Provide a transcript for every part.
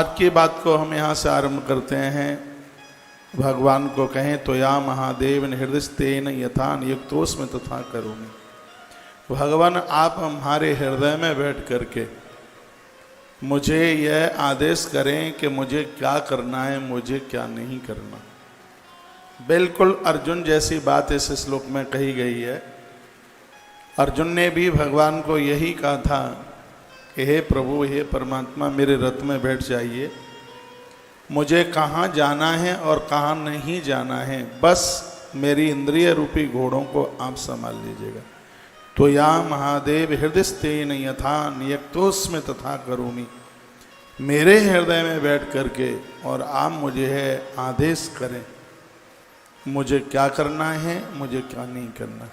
आज की बात को हम यहाँ से आरंभ करते हैं। भगवान को कहें तो या महादेव हृदयस्तेन यथा नियुक्तोस्मि तथा करोमि। भगवान आप हमारे हृदय में बैठ करके मुझे यह आदेश करें कि मुझे क्या करना है, मुझे क्या नहीं करना। बिल्कुल अर्जुन जैसी बात इस श्लोक में कही गई है। अर्जुन ने भी भगवान को यही कहा था कि हे प्रभु, हे परमात्मा, मेरे रथ में बैठ जाइए, मुझे कहाँ जाना है और कहाँ नहीं जाना है, बस मेरी इंद्रिय रूपी घोड़ों को आप संभाल लीजिएगा। तो या महादेव हृदयस्तेन यथा नियुक्तोस्मि तथा करोमि। मेरे हृदय में बैठ करके और आप मुझे है आदेश करें, मुझे क्या करना है, मुझे क्या नहीं करना।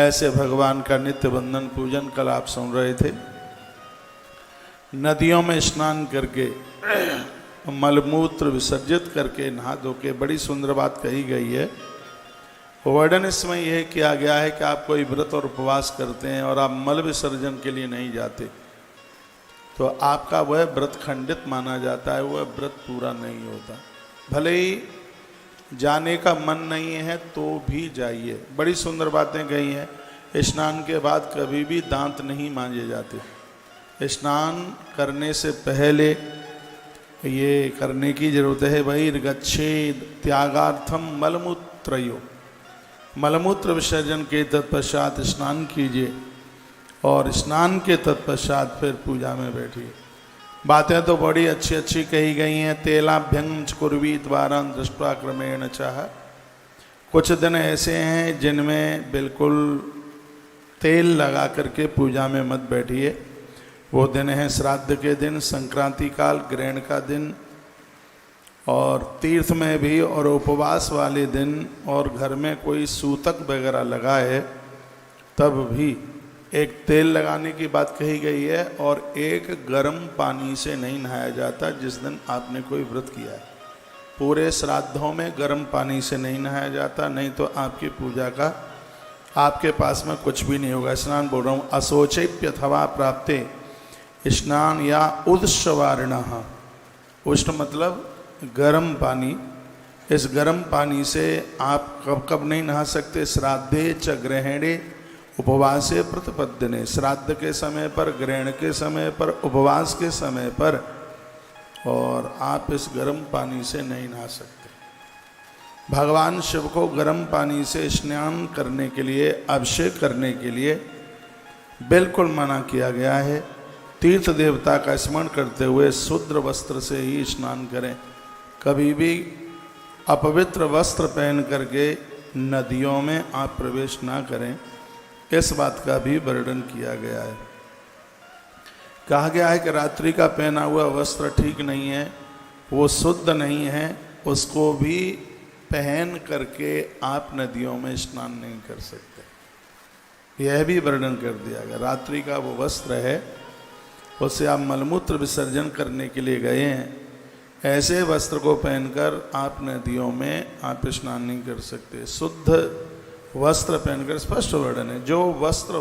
ऐसे भगवान का नित्य बंधन पूजन कल आप सुन रहे थे। नदियों में स्नान करके मलमूत्र विसर्जित करके नहा धो के बड़ी सुंदर बात कही गई है। वर्णन इसमें यह किया गया है कि आप कोई व्रत और उपवास करते हैं और आप मल विसर्जन के लिए नहीं जाते तो आपका वह व्रत खंडित माना जाता है, वह व्रत पूरा नहीं होता। भले ही जाने का मन नहीं है तो भी जाइए। बड़ी सुंदर बातें कही हैं। स्नान के बाद कभी भी दांत नहीं मांजे जाते। स्नान करने से पहले ये करने की जरूरत है। बहिर्गच्छेद त्यागार्थम मलमूत्रयो। मलमूत्र विसर्जन के तत्पश्चात स्नान कीजिए और स्नान के तत्पश्चात फिर पूजा में बैठिए। बातें तो बड़ी अच्छी अच्छी कही गई हैं। तेलाभ्यंग कुर्वी द्वारा दृष्टा क्रमेण चाह। कुछ दिन ऐसे हैं जिनमें बिल्कुल तेल लगा करके पूजा में मत बैठिए। वो दिन है श्राद्ध के दिन, संक्रांति काल, ग्रहण का दिन और तीर्थ में भी, और उपवास वाले दिन, और घर में कोई सूतक वगैरह लगाए तब भी एक तेल लगाने की बात कही गई है। और एक गर्म पानी से नहीं नहाया जाता जिस दिन आपने कोई व्रत किया है। पूरे श्राद्धों में गर्म पानी से नहीं नहाया जाता, नहीं तो आपकी पूजा का आपके पास में कुछ भी नहीं होगा। स्नान बोल रहा हूँ। अशोचेप्यथवा प्राप्ते स्नान या उदस्वारिण। उष्ण मतलब गर्म पानी। इस गर्म पानी से आप कब कब नहीं नहा सकते? श्राद्धे च ग्रहणे उपवासे प्रतिपद्यने। श्राद्ध के समय पर, ग्रहण के समय पर, उपवास के समय पर, और आप इस गर्म पानी से नहीं नहा सकते। भगवान शिव को गर्म पानी से स्नान करने के लिए, अभिषेक करने के लिए बिल्कुल मना किया गया है। तीर्थ देवता का स्मरण करते हुए शुद्ध वस्त्र से ही स्नान करें। कभी भी अपवित्र वस्त्र पहन करके नदियों में आप प्रवेश ना करें। इस बात का भी वर्णन किया गया है। कहा गया है कि रात्रि का पहना हुआ वस्त्र ठीक नहीं है, वो शुद्ध नहीं है, उसको भी पहन करके आप नदियों में स्नान नहीं कर सकते। यह भी वर्णन कर दिया गया। रात्रि का वो वस्त्र है, उससे आप मलमूत्र विसर्जन करने के लिए गए हैं, ऐसे वस्त्र को पहनकर आप नदियों में आप स्नान नहीं कर सकते। शुद्ध वस्त्र पहनकर, स्पष्ट वर्णन है। जो वस्त्र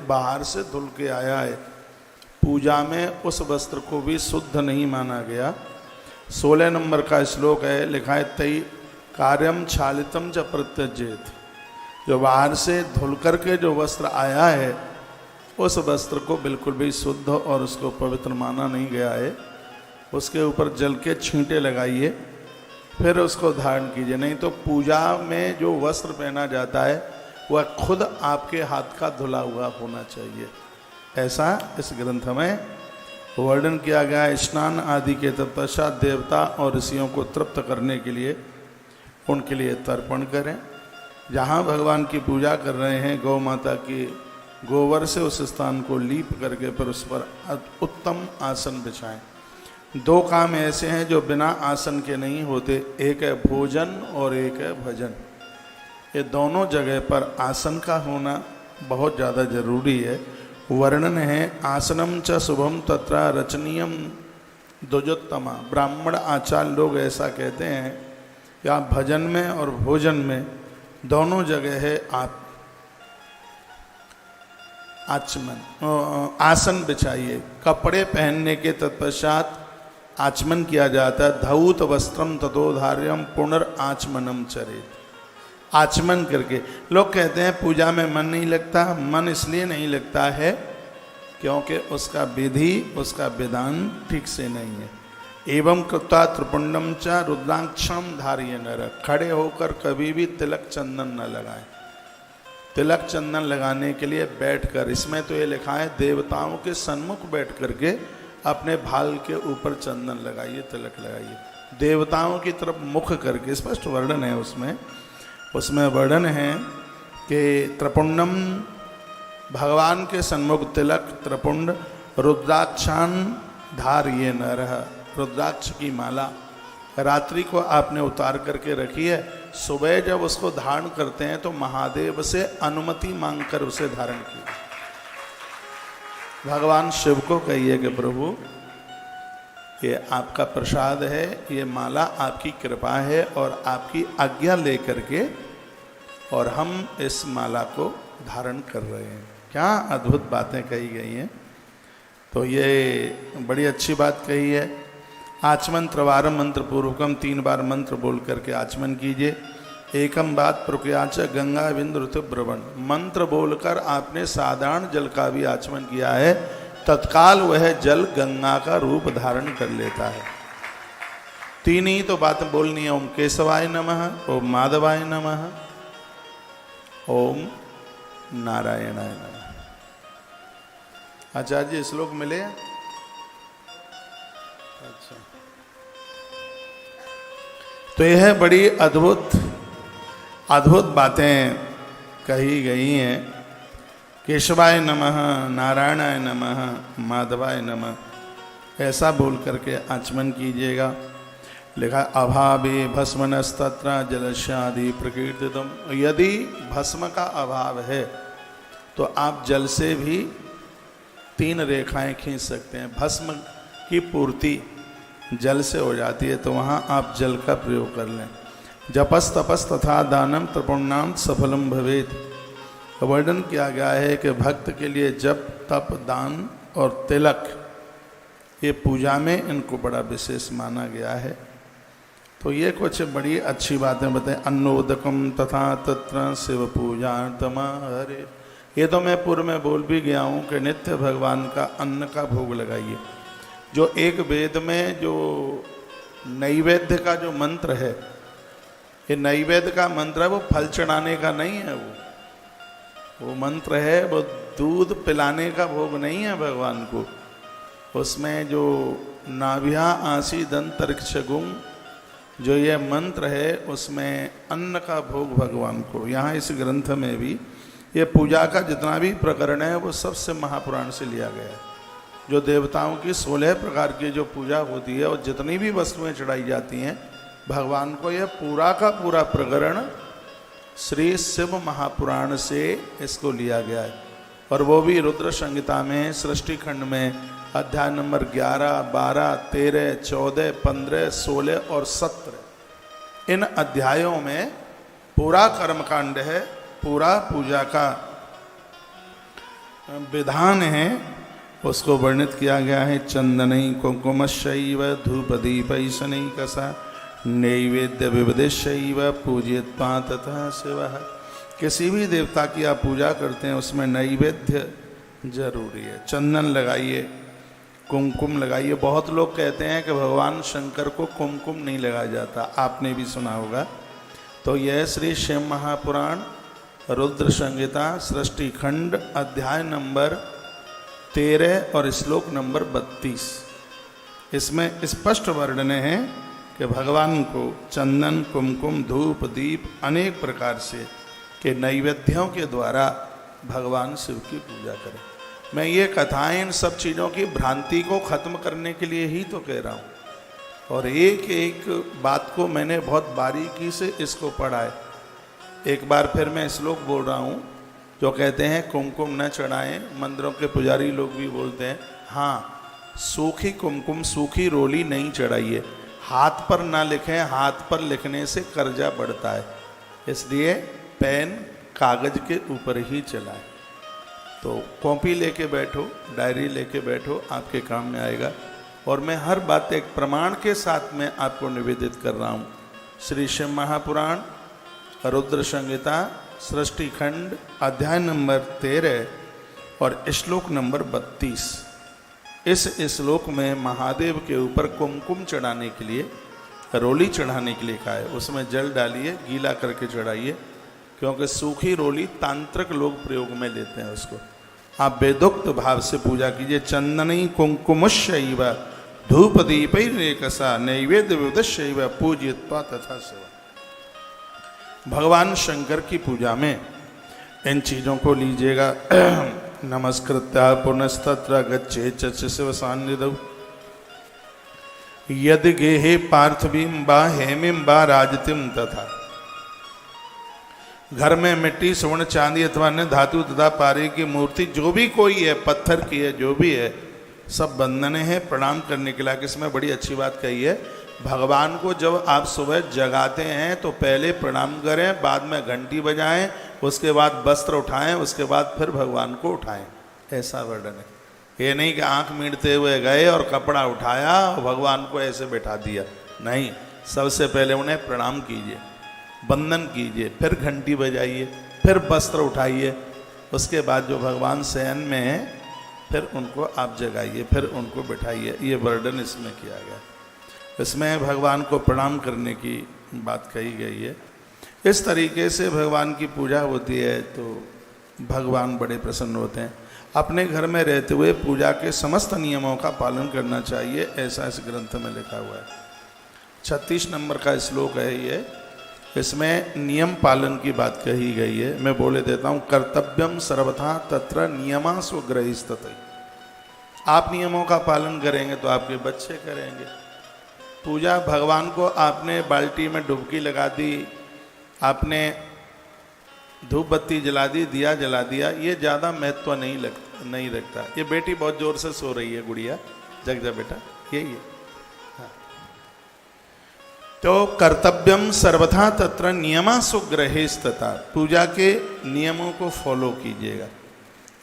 बाहर से धुल के आया है पूजा में, उस वस्त्र को भी शुद्ध नहीं माना गया। 16 नंबर का श्लोक है, लिखा है तई कार्यम छालितम च प्रत्यजेत। जो बाहर से धुल करके जो वस्त्र आया है उस वस्त्र को बिल्कुल भी शुद्ध और उसको पवित्र माना नहीं गया है। उसके ऊपर जल के छींटे लगाइए, फिर उसको धारण कीजिए। नहीं तो पूजा में जो वस्त्र पहना जाता है वह खुद आपके हाथ का धुला हुआ होना चाहिए। ऐसा इस ग्रंथ में वर्णन किया गया है। स्नान आदि के तत्पश्चात देवता और ऋषियों को तृप्त करने के लिए उनके लिए तर्पण करें। जहाँ भगवान की पूजा कर रहे हैं, गौ माता की गोबर से उस स्थान को लीप करके फिर उस पर उत्तम आसन बिछाएं। 2 काम ऐसे हैं जो बिना आसन के नहीं होते। एक है भोजन और एक है भजन। ये दोनों जगह पर आसन का होना बहुत ज़्यादा जरूरी है। वर्णन है आसनम च शुभम तत्र रचनीयम द्विजोत्तमा। ब्राह्मण आचार्य लोग ऐसा कहते हैं कि आप भजन में और भोजन में दोनों जगह है आप आचमन आसन बिछाइए। कपड़े पहनने के तत्पश्चात आचमन किया जाता है। धौत वस्त्रम ततोधार्यम पुनर्आचमनम चरेत। आचमन करके, लोग कहते हैं पूजा में मन नहीं लगता, मन इसलिए नहीं लगता है क्योंकि उसका विधि, उसका विधान ठीक से नहीं है। एवं कृत्वा त्रिपुंडम च रुद्राक्षम धारिये नर। खड़े होकर कभी भी तिलक चंदन न लगाएं। तिलक चंदन लगाने के लिए बैठकर, इसमें तो ये लिखा है देवताओं के सन्मुख बैठ करके अपने भाल के ऊपर चंदन लगाइए, तिलक लगाइए। देवताओं की तरफ मुख करके, स्पष्ट वर्णन है उसमें वर्णन है कि त्रिपुंडम, भगवान के सन्मुख तिलक, त्रिपुंड, रुद्राक्षान धारिये नरः। रुद्राक्ष की माला रात्रि को आपने उतार करके रखी है, सुबह जब उसको धारण करते हैं तो महादेव से अनुमति मांगकर उसे धारण किया। भगवान शिव को कहिए कि प्रभु ये आपका प्रसाद है, ये माला आपकी कृपा है और आपकी आज्ञा लेकर के और हम इस माला को धारण कर रहे हैं। क्या अद्भुत बातें कही गई हैं। तो ये बड़ी अच्छी बात कही है। आचमन त्रिवारम मंत्र पूर्वकम, 3 बार मंत्र बोल करके आचमन कीजिए। एकम बात प्रक्रियाच गंगा बिंदु ऋतुब्रवण। मंत्र बोलकर आपने साधारण जल का भी आचमन किया है, तत्काल वह जल गंगा का रूप धारण कर लेता है। 3 ही तो बात बोलनी है। ओम केशवाय नमः, ओम माधवाय नमः, ओम नारायणाय नमः। आचार्य जी श्लोक मिले? अच्छा, तो यह बड़ी अद्भुत बातें कही गई हैं। केशवाय नमः, नारायणाय नमः, माधवाय नमः, ऐसा बोल करके आचमन कीजिएगा। लिखा अभावे भस्मनस्तत्र जलस्यादि प्रकीर्तितम। यदि भस्म का अभाव है तो आप जल से भी 3 रेखाएं खींच सकते हैं। भस्म की पूर्ति जल से हो जाती है तो वहाँ आप जल का प्रयोग कर लें। जपस तपस तथा दानम त्रिपुण्याम सफलम भवेत। वर्णन किया गया है कि भक्त के लिए जप, तप, दान और तिलक, ये पूजा में इनको बड़ा विशेष माना गया है। तो ये कुछ बड़ी अच्छी बातें बताएं। अन्नोदकम तथा तत्र शिव पूजा तमा हरे। ये तो मैं पूर्व में बोल भी गया हूँ कि नित्य भगवान का अन्न का भोग लगाइए। जो एक वेद में जो नैवेद्य का जो मंत्र है, ये नैवेद्य का मंत्र है, वो फल चढ़ाने का नहीं है। वो मंत्र है, वो दूध पिलाने का भोग नहीं है भगवान को। उसमें जो नाभ्या आसी दंतरिक्ष गुम, जो ये मंत्र है, उसमें अन्न का भोग भगवान को। यहाँ इस ग्रंथ में भी ये पूजा का जितना भी प्रकरण है वो सबसे महापुराण से लिया गया है। जो देवताओं की 16 प्रकार की जो पूजा होती है और जितनी भी वस्तुएं चढ़ाई जाती हैं भगवान को, यह पूरा का पूरा प्रकरण श्री शिव महापुराण से इसको लिया गया है। और वो भी रुद्र संहिता में, सृष्टि खंड में, अध्याय नंबर 11, 12, 13, 14, 15, 16 और 17, इन अध्यायों में पूरा कर्मकांड है, पूरा पूजा का विधान है, उसको वर्णित किया गया है। चंदनई कुंकुमशैव धूपदीपै शनैकसा नैवेद्य विविधशैव पूजयत्वा तथा शिवः। किसी भी देवता की आप पूजा करते हैं उसमें नैवेद्य जरूरी है। चंदन लगाइए, कुमकुम लगाइए। बहुत लोग कहते हैं कि भगवान शंकर को कुमकुम नहीं लगाया जाता, आपने भी सुना होगा। तो यह श्री शिव महापुराण रुद्र संहिता सृष्टि खंड अध्याय नंबर 13 और श्लोक नंबर 32, इसमें स्पष्ट वर्णन है कि भगवान को चंदन, कुमकुम, धूप, दीप अनेक प्रकार से के नैवेद्यों के द्वारा भगवान शिव की पूजा करें। मैं ये कथाएं इन सब चीज़ों की भ्रांति को खत्म करने के लिए ही तो कह रहा हूँ। और एक एक बात को मैंने बहुत बारीकी से इसको पढ़ा है। एक बार फिर मैं श्लोक बोल रहा हूँ। जो कहते हैं कुमकुम न चढ़ाएं, मंदिरों के पुजारी लोग भी बोलते हैं, हाँ, सूखी कुमकुम, सूखी रोली नहीं चढ़ाइए। हाथ पर ना लिखें, हाथ पर लिखने से कर्जा बढ़ता है, इसलिए पेन कागज के ऊपर ही चलाएं। तो कॉपी लेके बैठो, डायरी लेके बैठो, आपके काम में आएगा। और मैं हर बात एक प्रमाण के साथ में आपको निवेदित कर रहा हूँ। श्री शिव महापुराण रुद्र संहिता सृष्टि खंड अध्याय नंबर 13 और श्लोक नंबर 32। इस श्लोक में महादेव के ऊपर कुमकुम चढ़ाने के लिए, रोली चढ़ाने के लिए कहा है। उसमें जल डालिए, गीला करके चढ़ाइए, क्योंकि सूखी रोली तांत्रिक लोग प्रयोग में लेते हैं उसको। आप वेदोक्त भाव से पूजा कीजिए। चंदनी कुंकुमश्चैव धूप दीपैरेकसा नैवेद्य विदश्चैव पूजयित्वा तथा सेवा। भगवान शंकर की पूजा में इन चीज़ों को लीजिएगा। नमस्कृत्या पुनस्तत्र गच्छेत् च शिव सान्निध्यौ यदि गेहे पार्थिवीं वा हेमिं वा राजतीं तथा। घर में मिट्टी, स्वर्ण, चांदी अथवा अन्य धातु तथा पारे की मूर्ति जो भी कोई है, पत्थर की है, जो भी है, सब बंधने हैं प्रणाम करने के लायक। इसमें बड़ी अच्छी बात कही है, भगवान को जब आप सुबह जगाते हैं तो पहले प्रणाम करें, बाद में घंटी बजाएं, उसके बाद वस्त्र उठाएं, उसके बाद फिर भगवान को उठाएं। ऐसा वर्णन है। ये नहीं कि आंख मींड़ते हुए गए और कपड़ा उठाया और भगवान को ऐसे बैठा दिया, नहीं। सबसे पहले उन्हें प्रणाम कीजिए, वंदन कीजिए, फिर घंटी बजाइए, फिर वस्त्र उठाइए, उसके बाद जो भगवान शयन में हैं फिर उनको आप जगाइए, फिर उनको बिठाइए। ये वर्णन इसमें किया गया। इसमें भगवान को प्रणाम करने की बात कही गई है। इस तरीके से भगवान की पूजा होती है तो भगवान बड़े प्रसन्न होते हैं। अपने घर में रहते हुए पूजा के समस्त नियमों का पालन करना चाहिए, ऐसा इस ग्रंथ में लिखा हुआ है। 36 नंबर का श्लोक है ये। इसमें नियम पालन की बात कही गई है। मैं बोले देता हूँ, कर्तव्यम सर्वथा तत्र नियमासु ग्रहीस्तते। आप नियमों का पालन करेंगे तो आपके बच्चे करेंगे। पूजा, भगवान को आपने बाल्टी में डुबकी लगा दी, आपने धूप बत्ती जला दी, दिया जला दिया, ये ज़्यादा महत्व नहीं रखता। ये बेटी बहुत जोर से सो रही है, गुड़िया जग जा बेटा, यही है। तो कर्तव्यम सर्वथा तत्र नियमासु ग्रहेस्तता। पूजा के नियमों को फॉलो कीजिएगा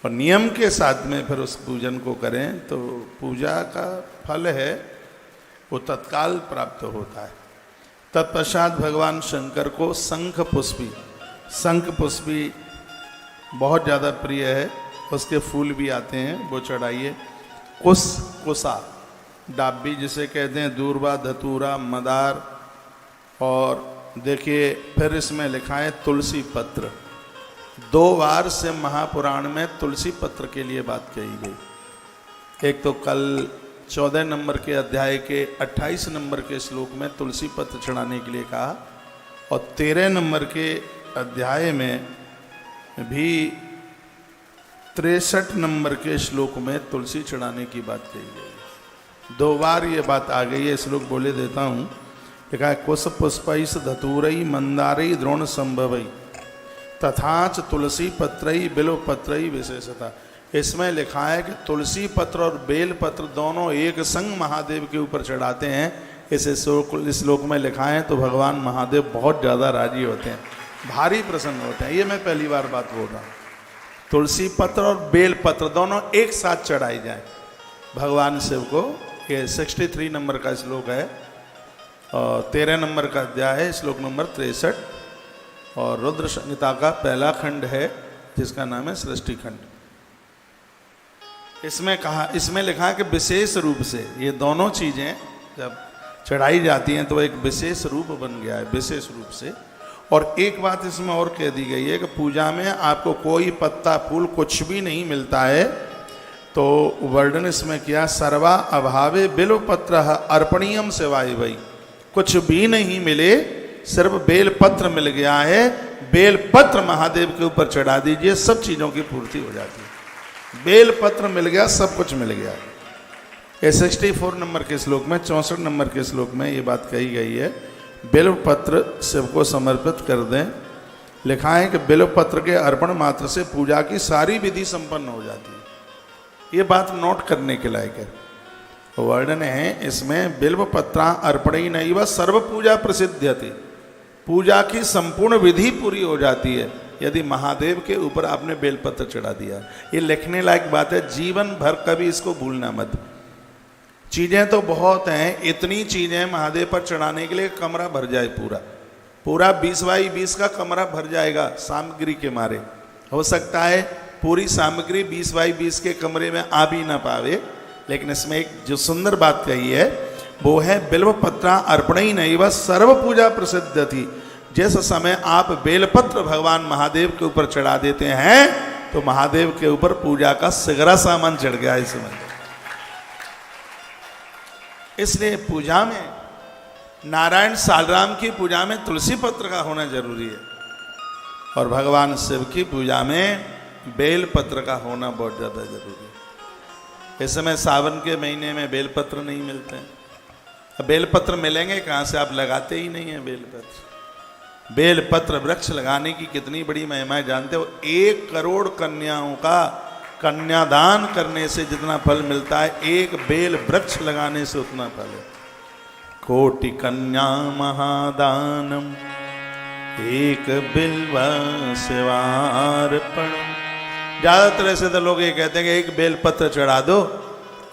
और नियम के साथ में फिर उस पूजन को करें तो पूजा का फल है वो तत्काल प्राप्त होता है। तत्पश्चात भगवान शंकर को शंख पुष्पी बहुत ज़्यादा प्रिय है, उसके फूल भी आते हैं, वो चढ़ाइए। कुसा डाबी जिसे कहते हैं, दूर्वा, धतूरा, मदार, और देखिए फिर इसमें लिखा है तुलसी पत्र। 2 बार से महापुराण में तुलसी पत्र के लिए बात कही गई। एक तो कल 14 नंबर के अध्याय के 28 नंबर के श्लोक में तुलसी पत्र चढ़ाने के लिए कहा, और 13 नंबर के अध्याय में भी 63 नंबर के श्लोक में तुलसी चढ़ाने की बात कही गई। 2 बार ये बात आ गई है। श्लोक बोले देता हूँ। लिखा है, कुश पुष्पैस धतूरई मंदारई द्रोण संभवई तथाच तुलसी पत्रई बिल्व पत्रई विशेषता। इसमें लिखा है कि तुलसी पत्र और बेल पत्र दोनों एक संग महादेव के ऊपर चढ़ाते हैं। इस श्लोक में लिखा है तो भगवान महादेव बहुत ज़्यादा राजी होते हैं, भारी प्रसन्न होते हैं। ये मैं पहली बार बात बोल रहा हूँ। तुलसी पत्र और बेल पत्र दोनों एक साथ चढ़ाई जाए भगवान शिव को। ये 63 नंबर का श्लोक है और 13 नंबर का अध्याय है, श्लोक नंबर 63, और रुद्र संहिता का पहला खंड है जिसका नाम है सृष्टि खंड। इसमें लिखा है कि विशेष रूप से ये दोनों चीज़ें जब चढ़ाई जाती हैं तो एक विशेष रूप बन गया है, विशेष रूप से। और एक बात इसमें और कह दी गई है कि पूजा में आपको कोई पत्ता फूल कुछ भी नहीं मिलता है। तो वर्णन इसमें किया, सर्वा अभावे बिल्व पत्र अर्पणीयम सेवाय वही। कुछ भी नहीं मिले, सिर्फ बेल पत्र मिल गया है, बेल पत्र महादेव के ऊपर चढ़ा दीजिए, सब चीज़ों की पूर्ति हो जाती है। बेल पत्र मिल गया, सब कुछ मिल गया। ये 64 नंबर के श्लोक में, 64 नंबर के श्लोक में ये बात कही गई है, बिल्व पत्र शिव को समर्पित कर दें। लिखा है कि बिल्व पत्र के अर्पण मात्र से पूजा की सारी विधि संपन्न हो जाती है। ये बात नोट करने के लायक है। वर्णन है इसमें, बिल्व पत्रा अर्पणी नहीं व सर्व पूजा प्रसिद्ध्यति। पूजा की संपूर्ण विधि पूरी हो जाती है यदि महादेव के ऊपर आपने बेलपत्र चढ़ा दिया। ये लिखने लायक बात है, जीवन भर कभी इसको भूलना मत। चीजें तो बहुत हैं, इतनी चीजें महादेव पर चढ़ाने के लिए कमरा भर जाए, पूरा पूरा 20 बाई 20 का कमरा भर जाएगा सामग्री के मारे। हो सकता है पूरी सामग्री 20 बाई 20 के कमरे में आ भी ना पावे, लेकिन इसमें एक जो सुंदर बात कही है वो है बिल्वपत्रा अर्पणई नैव सर्व पूजा प्रसिद्ध थी। जिस समय आप बेलपत्र भगवान महादेव के ऊपर चढ़ा देते हैं तो महादेव के ऊपर पूजा का सगरा सामान चढ़ गया इस समय। इसलिए पूजा में, नारायण सालराम की पूजा में तुलसी पत्र का होना जरूरी है, और भगवान शिव की पूजा में बेल पत्र का होना बहुत ज्यादा जरूरी है। इस समय सावन के महीने में बेल पत्र नहीं मिलते हैं। अब बेल पत्र मिलेंगे कहाँ से, आप लगाते ही नहीं है बेल पत्र। बेल पत्र वृक्ष लगाने की कितनी बड़ी महिमा है जानते हो? 1 करोड़ कन्याओं का कन्यादान करने से जितना फल मिलता है, एक बेल वृक्ष लगाने से उतना फल है। कोटि कन्या महादानम एक बिल्व शिवार्पण। ज्यादातर ऐसे तो लोग ये कहते हैं कि एक बेल पत्र चढ़ा दो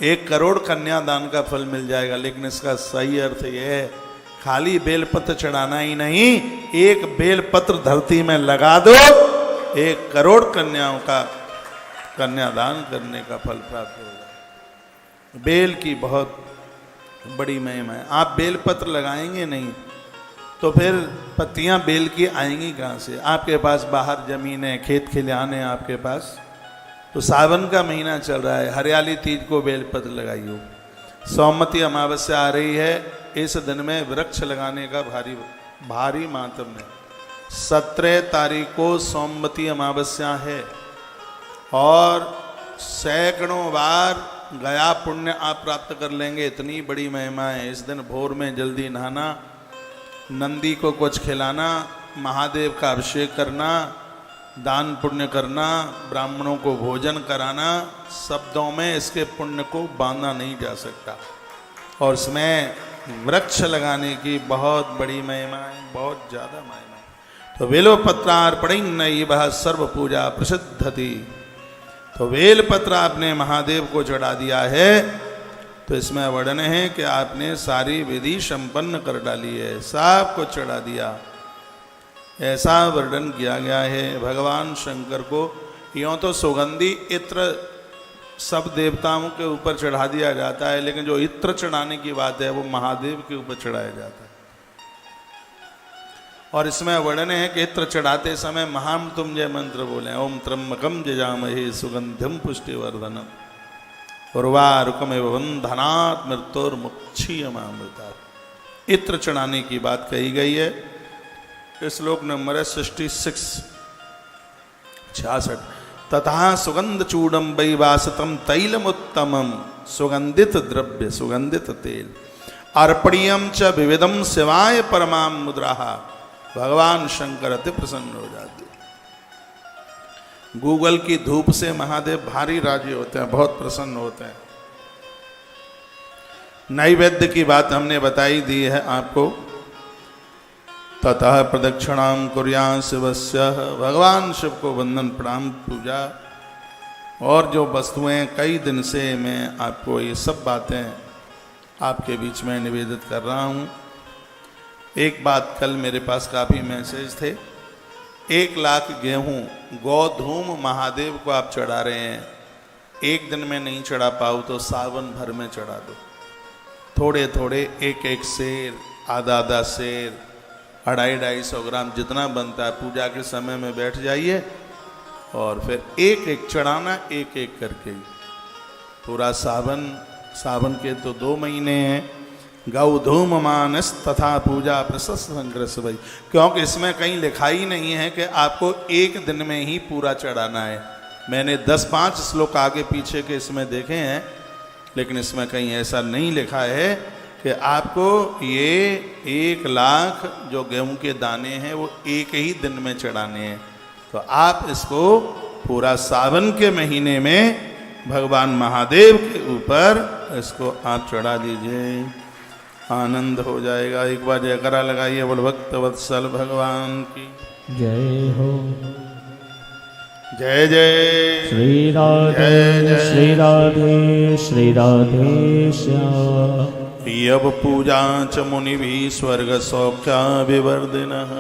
1 करोड़ कन्यादान का फल मिल जाएगा, लेकिन इसका सही अर्थ यह है खाली बेल पत्र चढ़ाना ही नहीं, एक बेल पत्र धरती में लगा दो 1 करोड़ कन्याओं का कन्यादान करने का फल प्राप्त होगा। बेल की बहुत बड़ी महिमा है। आप बेल पत्र लगाएंगे नहीं तो फिर पत्तियां बेल की आएंगी कहाँ से? आपके पास बाहर जमीन है, खेत खलिहान है आपके पास, तो सावन का महीना चल रहा है, हरियाली तीज को बेल पत्र लगाइयो। सोमवती अमावस्या आ रही है, इस दिन में वृक्ष लगाने का भारी भारी मातम है। 17 तारीख को सोमवती अमावस्या है और सैकड़ों बार गया पुण्य आप प्राप्त कर लेंगे, इतनी बड़ी महिमा है। इस दिन भोर में जल्दी नहाना, नंदी को कुछ खिलाना, महादेव का अभिषेक करना, दान पुण्य करना, ब्राह्मणों को भोजन कराना, शब्दों में इसके पुण्य को बांधा नहीं जा सकता। और इसमें वृक्ष लगाने की बहुत बड़ी महिमा है, बहुत ज़्यादा महिमा है। तो बेलपत्रार्पणं नैव सर्व पूजा प्रसिद्ध थी। तो बेलपत्र आपने महादेव को चढ़ा दिया है तो इसमें वर्णन है कि आपने सारी विधि संपन्न कर डाली है, सब को चढ़ा दिया, ऐसा वर्णन किया गया है। भगवान शंकर को यों तो सुगंधी इत्र सब देवताओं के ऊपर चढ़ा दिया जाता है, लेकिन जो इत्र चढ़ाने की बात है वो महादेव के ऊपर चढ़ाया जाता है। और इसमें वर्णन है कि इत्र चढ़ाते समय महामृत्युंजय मंत्र बोले, ओम त्र्यंबकम जजामहे सुगंधिम पुष्टिवर्धनम उर्वारुकमेव बंधनात् मृत्योर्मुक्षीयमामृतात्। इत्र चढ़ाने की बात कही गई है। श्लोक नंबर 66 तथा सुगंध चूड़म वैवासतम तैलमुत्तमम सुगंधित द्रव्य सुगंधित तेल अर्पणीयम च विविधम शिवाय परमाम मुद्रा। भगवान शंकर अति प्रसन्न हो जाते। गूगल की धूप से महादेव भारी राजी होते हैं, बहुत प्रसन्न होते हैं। नैवेद्य की बात हमने बताई दी है आपको। ततः प्रदक्षिणाम कुर्यां शिवस्य, भगवान शिव को वंदन प्रणाम पूजा। और जो वस्तुएं कई दिन से मैं आपको ये सब बातें आपके बीच में निवेदित कर रहा हूँ। एक बात, कल मेरे पास काफ़ी मैसेज थे। 1 लाख गेहूँ गोधूम महादेव को आप चढ़ा रहे हैं, एक दिन में नहीं चढ़ा पाओ तो सावन भर में चढ़ा दो। थोड़े थोड़े 1-1 सेर, आधा सेर, 250-250 ग्राम जितना बनता है, पूजा के समय में बैठ जाइए और फिर 1-1 चढ़ाना, 1-1 करके। पूरा सावन के तो 2 महीने हैं। गौधूम मानस तथा पूजा प्रशस्त संग्रस भाई, क्योंकि इसमें कहीं लिखा ही नहीं है कि आपको 1 दिन में ही पूरा चढ़ाना है। मैंने 10-5 श्लोक आगे पीछे के इसमें देखे हैं, लेकिन इसमें कहीं ऐसा नहीं लिखा है कि आपको ये 1 लाख जो गेहूं के दाने हैं वो 1 ही दिन में चढ़ाने हैं। तो आप इसको पूरा सावन के महीने में भगवान महादेव के ऊपर इसको आप चढ़ा दीजिए, आनंद हो जाएगा। एक बार जयकारा लगाइए, बोल भक्त वत्सल भगवान की जय हो। जय जय श्री राधे श्री राधे श्री राधे श्याम। यव पूजा च मुनि भी स्वर्ग सौख्या विवर्धिनः।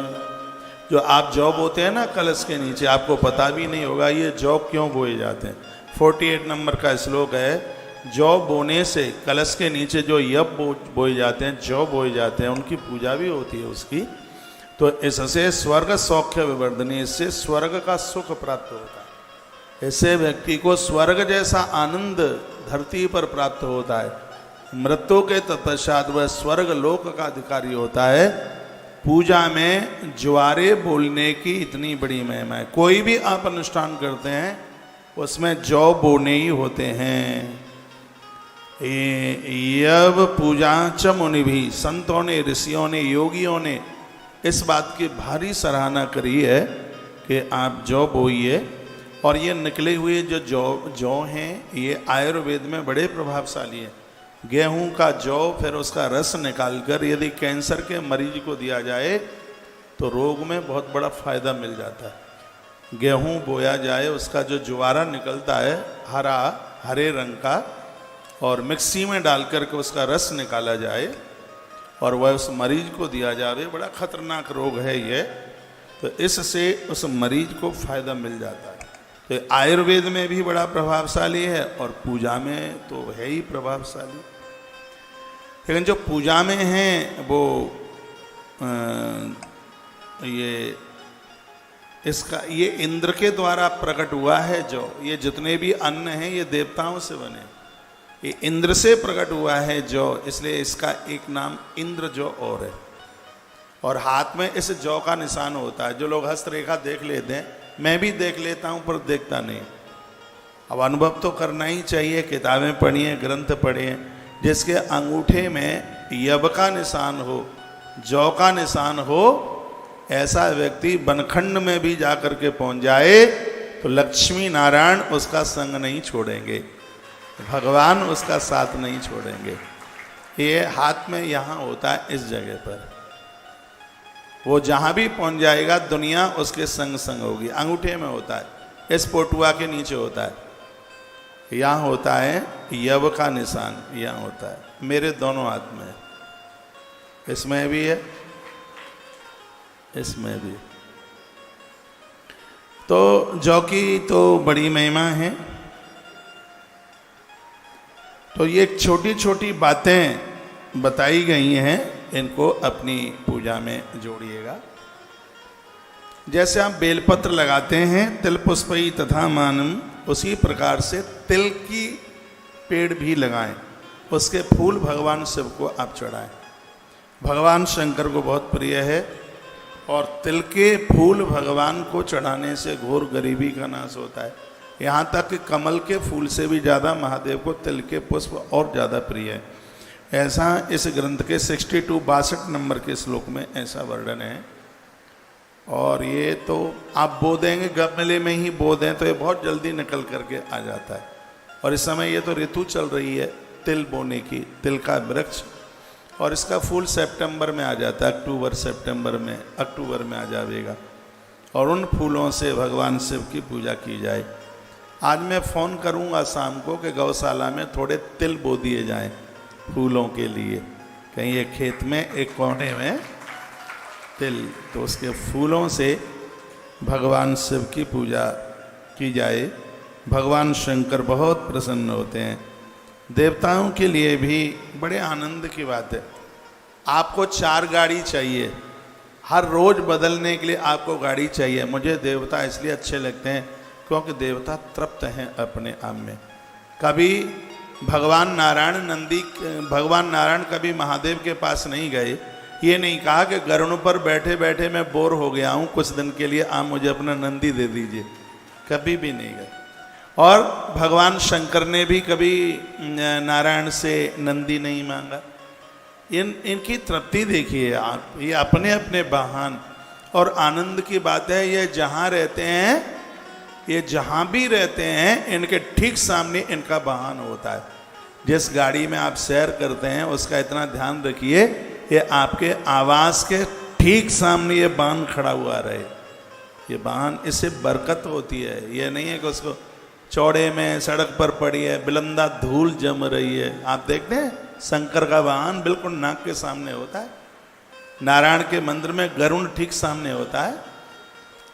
जो आप जौ बोते हैं ना कलश के नीचे, आपको पता भी नहीं होगा ये जौ क्यों बोए जाते हैं। 48 नंबर का श्लोक है, जौ बोने से कलश के नीचे जो यव बोए जाते हैं, जौ बोए जाते हैं, उनकी पूजा भी होती है उसकी। तो इससे स्वर्ग सौख्य विवर्धनी, इससे स्वर्ग का सुख प्राप्त होता है। इससे व्यक्ति को स्वर्ग जैसा आनंद धरती पर प्राप्त होता है। मृत्यु के तत्पश्चात वह स्वर्ग लोक का अधिकारी होता है। पूजा में ज्वारे बोलने की इतनी बड़ी महिमा है। कोई भी आप अनुष्ठान करते हैं उसमें जौ बोने ही होते हैं। यव पूजा च मुनि भी, संतों ने, ऋषियों ने, योगियों ने इस बात की भारी सराहना करी है कि आप जौ बोइए। और ये निकले हुए जो जौ हैं ये आयुर्वेद में बड़े प्रभावशाली हैं। गेहूं का जौ फिर उसका रस निकालकर यदि कैंसर के मरीज को दिया जाए तो रोग में बहुत बड़ा फायदा मिल जाता है। गेहूं बोया जाए, उसका जो ज्वारा निकलता है हरे रंग का, और मिक्सी में डालकर के उसका रस निकाला जाए और वह उस मरीज को दिया जाए, बड़ा खतरनाक रोग है ये, तो इससे उस मरीज को फायदा मिल जाता है। तो आयुर्वेद में भी बड़ा प्रभावशाली है और पूजा में तो है ही प्रभावशाली। लेकिन जो पूजा में हैं वो ये इंद्र के द्वारा प्रकट हुआ है। जो ये जितने भी अन्न हैं ये देवताओं से बने, ये इंद्र से प्रकट हुआ है जौ, इसलिए इसका एक नाम इंद्र जौ और है। और हाथ में इस जौ का निशान होता है। जो लोग हस्तरेखा देख लेते हैं, मैं भी देख लेता हूं पर देखता नहीं। अब अनुभव तो करना ही चाहिए, किताबें पढ़िए, ग्रंथ पढ़िए। जिसके अंगूठे में यव का निशान हो, जौ का निशान हो, ऐसा व्यक्ति बनखंड में भी जाकर के पहुंच जाए तो लक्ष्मी नारायण उसका संग नहीं छोड़ेंगे, भगवान उसका साथ नहीं छोड़ेंगे। ये हाथ में यहाँ होता है, इस जगह पर वो जहाँ भी पहुँच जाएगा दुनिया उसके संग संग होगी। अंगूठे में होता है, इस पोटुआ के नीचे होता है, यहाँ होता है यव का निशान, यहाँ होता है मेरे दोनों हाथ में, इसमें भी है, इसमें भी। तो जौ की तो बड़ी महिमा है। तो ये छोटी छोटी बातें बताई गई हैं, इनको अपनी पूजा में जोड़िएगा। जैसे आप बेलपत्र लगाते हैं तिल पुष्पई तथा मानम, उसी प्रकार से तिल की पेड़ भी लगाएं, उसके फूल भगवान शिव को आप चढ़ाएं। भगवान शंकर को बहुत प्रिय है और तिल के फूल भगवान को चढ़ाने से घोर गरीबी का नाश होता है। यहाँ तक कि कमल के फूल से भी ज़्यादा महादेव को तिल के पुष्प और ज़्यादा प्रिय है। ऐसा इस ग्रंथ के 62 नंबर के श्लोक में ऐसा वर्णन है। और ये तो आप बो देंगे, गमले में ही बो दें तो ये बहुत जल्दी निकल करके आ जाता है। और इस समय ये तो ऋतु चल रही है तिल बोने की, तिल का वृक्ष, और इसका फूल सितंबर में आ जाता है, अक्टूबर में आ जाएगा। और उन फूलों से भगवान शिव की पूजा की जाए। आज मैं फ़ोन करूंगा शाम को कि गौशाला में थोड़े तिल बो दिए जाएं फूलों के लिए, कहीं एक खेत में एक कोने में तिल, तो उसके फूलों से भगवान शिव की पूजा की जाए। भगवान शंकर बहुत प्रसन्न होते हैं। देवताओं के लिए भी बड़े आनंद की बात है। आपको 4 गाड़ी चाहिए, हर रोज़ बदलने के लिए आपको गाड़ी चाहिए। मुझे देवता इसलिए अच्छे लगते हैं क्योंकि देवता तृप्त हैं अपने आप में। कभी भगवान नारायण कभी महादेव के पास नहीं गए, ये नहीं कहा कि गरुड़ पर बैठे बैठे मैं बोर हो गया हूँ, कुछ दिन के लिए आप मुझे अपना नंदी दे दीजिए, कभी भी नहीं गए। और भगवान शंकर ने भी कभी नारायण से नंदी नहीं मांगा। इनकी तृप्ति देखिए आप, ये अपने अपने वाहन और आनंद की बात है। ये जहाँ रहते हैं, ये जहाँ भी रहते हैं, इनके ठीक सामने इनका वाहन होता है। जिस गाड़ी में आप सैर करते हैं उसका इतना ध्यान रखिए, ये आपके आवास के ठीक सामने ये वाहन खड़ा हुआ रहे। ये वाहन, इससे बरकत होती है। ये नहीं है कि उसको चौड़े में सड़क पर पड़ी है, बिलंदा धूल जम रही है। आप देखते हैं शंकर का वाहन बिल्कुल नाक के सामने होता है, नारायण के मंदिर में गरुड़ ठीक सामने होता है।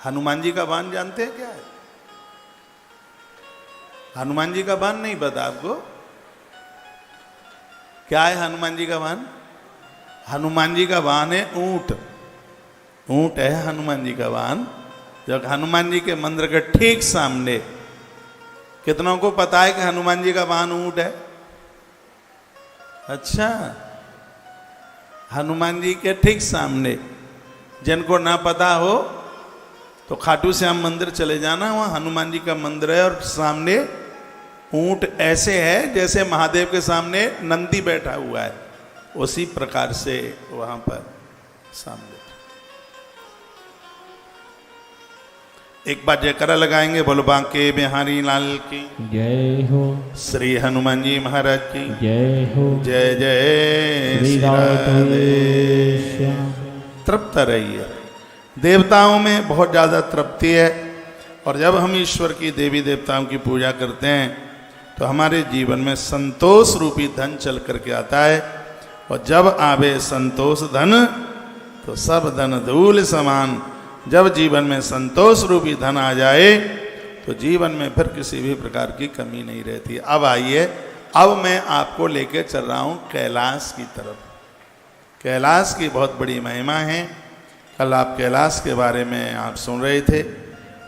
हनुमान जी का वाहन जानते हैं क्या है? हनुमान जी का वाहन नहीं पता आपको? क्या है हनुमान जी का वाहन? हनुमान जी का वाहन है ऊंट। ऊंट है हनुमान जी का वाहन। जब हनुमान जी के मंदिर के ठीक सामने, कितनों को पता है कि हनुमान जी का वाहन ऊंट है? अच्छा, हनुमान जी के ठीक सामने। जिनको ना पता हो तो खाटू श्याम मंदिर चले जाना, वहां हनुमान जी का मंदिर है और सामने ऊंट ऐसे है जैसे महादेव के सामने नंदी बैठा हुआ है, उसी प्रकार से वहां पर सामने। एक बार जयकारा लगाएंगे, बोलो बांके बिहारी लाल की जय हो, श्री हनुमान जी महाराज की जय हो, जय जय श्री श्री राधे। श्याम। तृप्त रहिए। देवताओं में बहुत ज़्यादा तृप्ति है, और जब हम ईश्वर की देवी देवताओं की पूजा करते हैं तो हमारे जीवन में संतोष रूपी धन चल करके आता है। और जब आवे संतोष धन तो सब धन धूल समान। जब जीवन में संतोष रूपी धन आ जाए तो जीवन में फिर किसी भी प्रकार की कमी नहीं रहती। अब आइए, अब मैं आपको लेके चल रहा हूँ कैलाश की तरफ। कैलाश की बहुत बड़ी महिमा है। कल आप कैलाश के बारे में आप सुन रहे थे।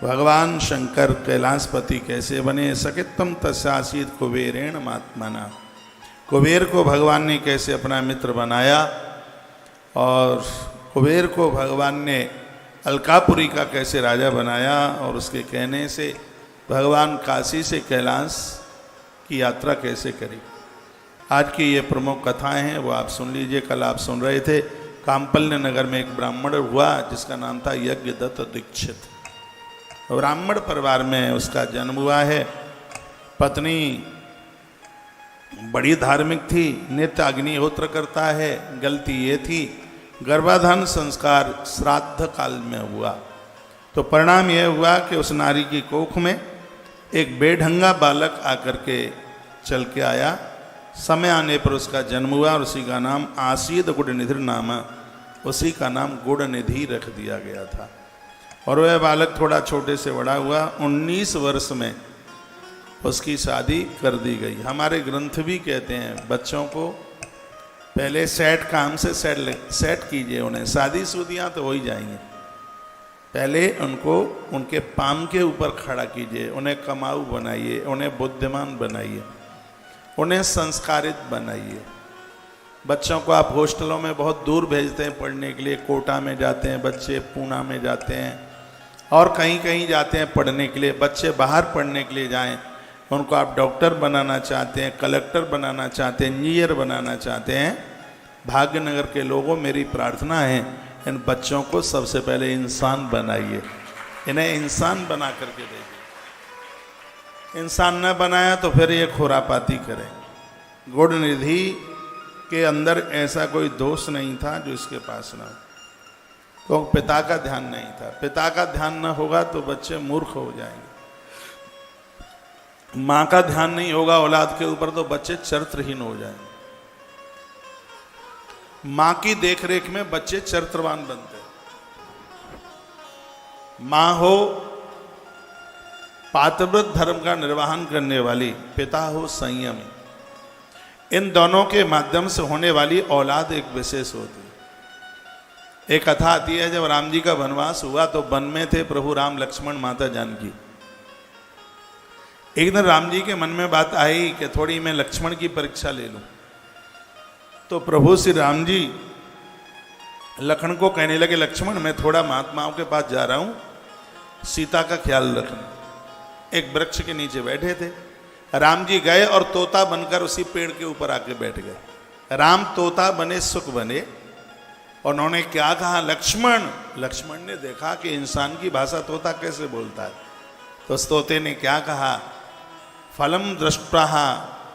भगवान शंकर कैलाशपति कैसे बने। सकित्तम तस्यासीत कुबेरेण महात्मना। कुबेर को भगवान ने कैसे अपना मित्र बनाया, और कुबेर को भगवान ने अलकापुरी का कैसे राजा बनाया, और उसके कहने से भगवान काशी से कैलाश की यात्रा कैसे करी। आज की ये प्रमुख कथाएं हैं, वो आप सुन लीजिए। कल आप सुन रहे थे काम्पल्य नगर में एक ब्राह्मण हुआ जिसका नाम था यज्ञदत्त दीक्षित। ब्राह्मण परिवार में उसका जन्म हुआ है। पत्नी बड़ी धार्मिक थी, नित्य अग्निहोत्र करता है। गलती ये थी, गर्भाधान संस्कार श्राद्ध काल में हुआ, तो परिणाम यह हुआ कि उस नारी की कोख में एक बेढंगा बालक आकर के चल के आया। समय आने पर उसका जन्म हुआ, और उसी का नाम आसीद गुड़निधि नाम, उसी का नाम गुड़निधि रख दिया गया था। और वह बालक थोड़ा छोटे से बड़ा हुआ। 19 वर्ष में उसकी शादी कर दी गई। हमारे ग्रंथ भी कहते हैं बच्चों को पहले सेट काम से सेट कीजिए, उन्हें शादी शुदियाँ तो हो ही जाएंगी। पहले उनको उनके पाम के ऊपर खड़ा कीजिए, उन्हें कमाऊ बनाइए, उन्हें बुद्धिमान बनाइए, उन्हें संस्कारित बनाइए। बच्चों को आप हॉस्टलों में बहुत दूर भेजते हैं पढ़ने के लिए। कोटा में जाते हैं बच्चे, पूना में जाते हैं, और कहीं कहीं जाते हैं पढ़ने के लिए। बच्चे बाहर पढ़ने के लिए जाएं, उनको आप डॉक्टर बनाना चाहते हैं, कलेक्टर बनाना चाहते हैं, इंजीनियर बनाना चाहते हैं। भाग्यनगर के लोगों, मेरी प्रार्थना है इन बच्चों को सबसे पहले इंसान बनाइए, इन्हें इंसान बना करके देखिए। इंसान न बनाया तो फिर ये खुरापाती करें। गुणनिधि के अंदर ऐसा कोई दोष नहीं था जो इसके पास ना हो, तो पिता का ध्यान नहीं था। पिता का ध्यान न होगा तो बच्चे मूर्ख हो जाएंगे। माँ का ध्यान नहीं होगा औलाद के ऊपर तो बच्चे चरित्रहीन हो जाएंगे। माँ की देखरेख में बच्चे चरित्रवान बनते हैं। माँ हो पातिव्रत धर्म का निर्वहन करने वाली, पिता हो संयमी। इन दोनों के माध्यम से होने वाली औलाद एक विशेष होती है। एक कथा आती है, जब राम जी का वनवास हुआ तो वन में थे प्रभु राम, लक्ष्मण, माता जानकी। एक दिन राम जी के मन में बात आई कि थोड़ी मैं लक्ष्मण की परीक्षा ले लूं। तो प्रभु श्री राम जी लक्ष्मण को कहने लगे, लक्ष्मण मैं थोड़ा महात्माओं के पास जा रहा हूं, सीता का ख्याल रखना। एक वृक्ष के नीचे बैठे थे। राम जी गए और तोता बनकर उसी पेड़ के ऊपर आके बैठ गए। राम तोता बने, सुख बने। और उन्होंने क्या कहा, लक्ष्मण। लक्ष्मण ने देखा कि इंसान की भाषा तोता कैसे बोलता है। तो उस तोते ने क्या कहा, फलम दृष्ट्वा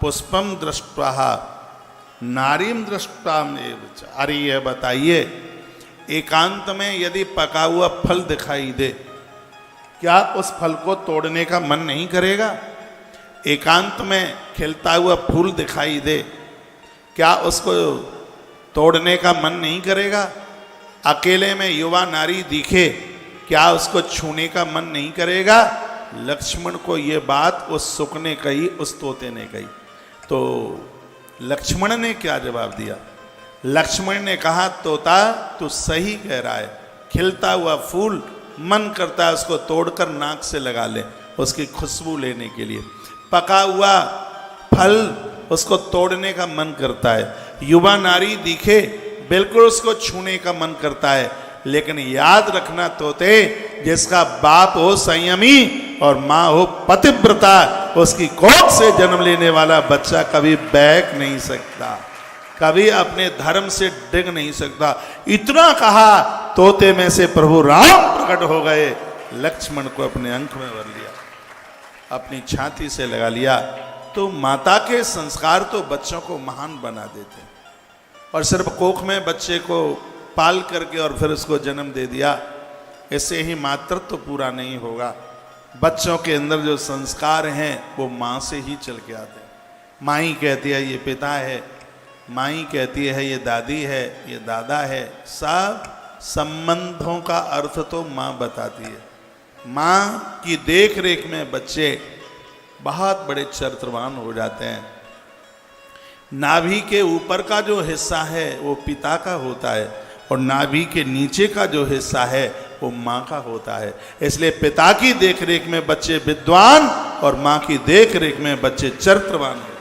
पुष्पम दृष्ट्वा नारीम दृष्ट्वा। अरे ये बताइए, एकांत में यदि पका हुआ फल दिखाई दे क्या उस फल को तोड़ने का मन नहीं करेगा? एकांत में खिलता हुआ फूल दिखाई दे, क्या उसको तोड़ने का मन नहीं करेगा? अकेले में युवा नारी दिखे, क्या उसको छूने का मन नहीं करेगा? लक्ष्मण को ये बात उस सुक ने कही, उस तोते ने कही। तो लक्ष्मण ने क्या जवाब दिया? लक्ष्मण ने कहा, तोता तू सही कह रहा है, खिलता हुआ फूल मन करता है उसको तोड़कर नाक से लगा ले, उसकी खुशबू लेने के लिए। पका हुआ फल उसको तोड़ने का मन करता है। युवा नारी दिखे, बिल्कुल उसको छूने का मन करता है। लेकिन याद रखना तोते, जिसका बाप हो संयमी और माँ हो पतिव्रता, उसकी कोख से जन्म लेने वाला बच्चा कभी बहक नहीं सकता, कभी अपने धर्म से डिग नहीं सकता। इतना कहा, तोते में से प्रभु राम प्रकट हो गए, लक्ष्मण को अपने अंक में भर लिया, अपनी छाती से लगा लिया। तो माता के संस्कार तो बच्चों को महान बना देते हैं। और सिर्फ कोख में बच्चे को पाल करके और फिर उसको जन्म दे दिया, इससे ही मातृत्व तो पूरा नहीं होगा। बच्चों के अंदर जो संस्कार हैं वो माँ से ही चल के आते हैं। माँ ही कहती है ये पिता है, माँ ही कहती है ये दादी है, ये दादा है। सब संबंधों का अर्थ तो माँ बताती है। माँ की देख रेख में बच्चे बहुत बड़े चरित्रवान हो जाते हैं। नाभि के ऊपर का जो हिस्सा है वो पिता का होता है और नाभि के नीचे का जो हिस्सा है वो माँ का होता है। इसलिए पिता की देखरेख में बच्चे विद्वान और माँ की देखरेख में बच्चे चरित्रवान होते हैं।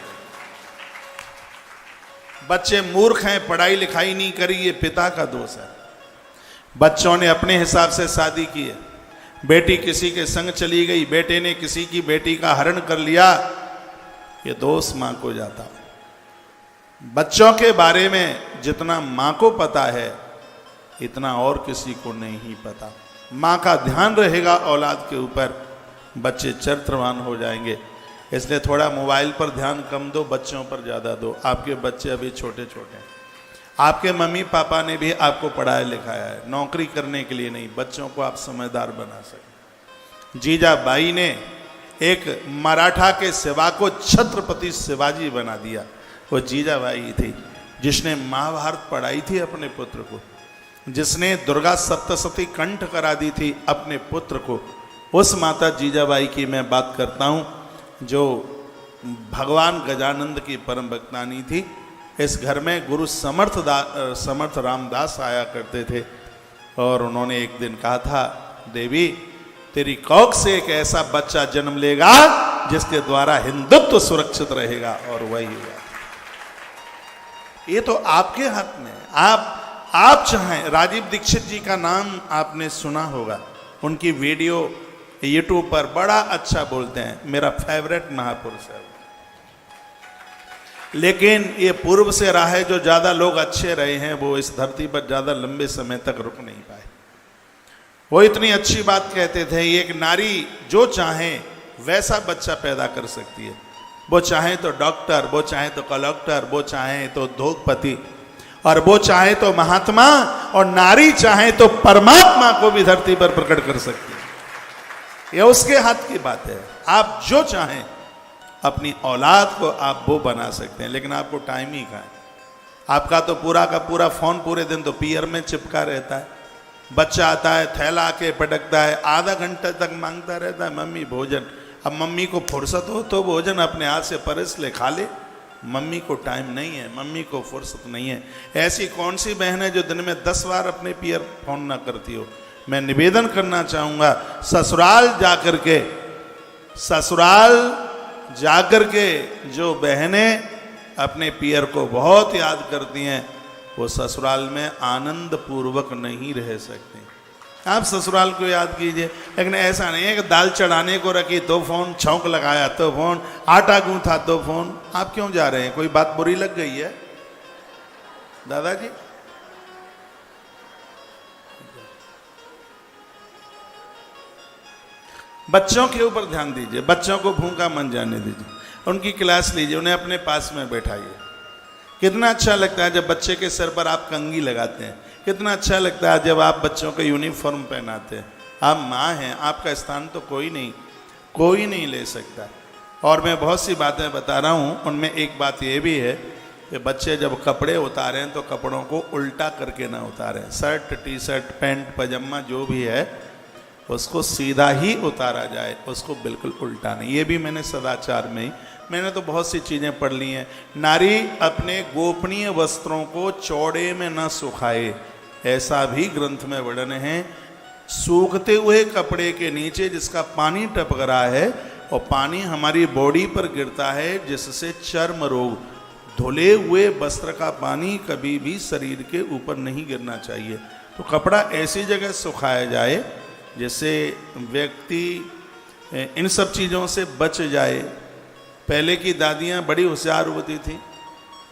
बच्चे मूर्ख हैं, पढ़ाई लिखाई नहीं करी, ये पिता का दोष है। बच्चों ने अपने हिसाब से शादी की है, बेटी किसी के संग चली गई, बेटे ने किसी की बेटी का हरण कर लिया, ये दोष माँ को जाता। बच्चों के बारे में जितना माँ को पता है इतना और किसी को नहीं पता। माँ का ध्यान रहेगा औलाद के ऊपर, बच्चे चरित्रवान हो जाएंगे। इसलिए थोड़ा मोबाइल पर ध्यान कम दो, बच्चों पर ज़्यादा दो। आपके बच्चे अभी छोटे छोटे हैं, आपके मम्मी पापा ने भी आपको पढ़ाया लिखाया है, नौकरी करने के लिए नहीं, बच्चों को आप समझदार बना सकें। जीजाबाई ने एक मराठा के सेवा को छत्रपति शिवाजी बना दिया। वो जीजाबाई थी जिसने महाभारत पढ़ाई थी अपने पुत्र को, जिसने दुर्गा सप्तशती कंठ करा दी थी अपने पुत्र को। उस माता जीजाबाई की मैं बात करता हूँ जो भगवान गजानंद की परम भक्तानी थी। इस घर में गुरु समर्थ रामदास आया करते थे और उन्होंने एक दिन कहा था, देवी तेरी कोख से एक ऐसा बच्चा जन्म लेगा जिसके द्वारा हिंदुत्व सुरक्षित रहेगा, और वही हुआ। ये तो आपके हाथ में है। आप चाहें, राजीव दीक्षित जी का नाम आपने सुना होगा, उनकी वीडियो यूट्यूब पर बड़ा अच्छा बोलते हैं, मेरा फेवरेट महापुरुष है। लेकिन ये पूर्व से रहा है, जो ज़्यादा लोग अच्छे रहे हैं वो इस धरती पर ज़्यादा लंबे समय तक रुक नहीं पाए। वो इतनी अच्छी बात कहते थे, एक नारी जो चाहे वैसा बच्चा पैदा कर सकती है। वो चाहे तो डॉक्टर, वो चाहे तो कलेक्टर, वो चाहे तो उद्योगपति, और वो चाहे तो महात्मा, और नारी चाहे तो परमात्मा को भी धरती पर प्रकट कर सकती है। यह उसके हाथ की बात है। आप जो चाहें अपनी औलाद को आप वो बना सकते हैं, लेकिन आपको टाइम ही कहाँ है। आपका तो पूरा का पूरा फोन पूरे दिन तो पियर में चिपका रहता है। बच्चा आता है, थैला के पटकता है, आधा घंटे तक मांगता रहता है मम्मी भोजन। अब मम्मी को फुर्सत हो तो भोजन अपने हाथ से परस ले, खा ले। मम्मी को टाइम नहीं है, मम्मी को फुर्सत नहीं है। ऐसी कौन सी बहन है जो दिन में 10 बार अपने पियर फोन ना करती हो। मैं निवेदन करना चाहूँगा, ससुराल जाकर के जो बहनें अपने पियर को बहुत याद करती हैं, वो ससुराल में आनंद पूर्वक नहीं रह सकती। आप ससुराल को याद कीजिए, लेकिन ऐसा नहीं है कि दाल चढ़ाने को रखी तो फोन, छौंक लगाया तो फोन, आटा गूंथा तो फोन। आप क्यों जा रहे हैं? कोई बात बुरी लग गई है दादाजी? बच्चों के ऊपर ध्यान दीजिए, बच्चों को भूखा मन जाने दीजिए, उनकी क्लास लीजिए, उन्हें अपने पास में बैठाइए। कितना अच्छा लगता है जब बच्चे के सर पर आप कंघी लगाते हैं, कितना अच्छा लगता है जब आप बच्चों को यूनिफॉर्म पहनाते हैं। आप माँ हैं, आपका स्थान तो कोई नहीं ले सकता। और मैं बहुत सी बातें बता रहा हूँ, उनमें एक बात ये भी है कि बच्चे जब कपड़े उतारें तो कपड़ों को उल्टा करके ना उतारें। शर्ट, टी शर्ट, पैंट, पजामा जो भी है उसको सीधा ही उतारा जाए, उसको बिल्कुल उल्टा नहीं। ये भी मैंने सदाचार में ही, मैंने तो बहुत सी चीज़ें पढ़ ली हैं। नारी अपने गोपनीय वस्त्रों को चौड़े में न सुखाए, ऐसा भी ग्रंथ में वर्णन है। सूखते हुए कपड़े के नीचे जिसका पानी टपक रहा है और पानी हमारी बॉडी पर गिरता है जिससे चर्म रोग, धुले हुए वस्त्र का पानी कभी भी शरीर के ऊपर नहीं गिरना चाहिए। तो कपड़ा ऐसी जगह सुखाया जाए जिससे व्यक्ति इन सब चीज़ों से बच जाए। पहले की दादियाँ बड़ी होशियार होती थी,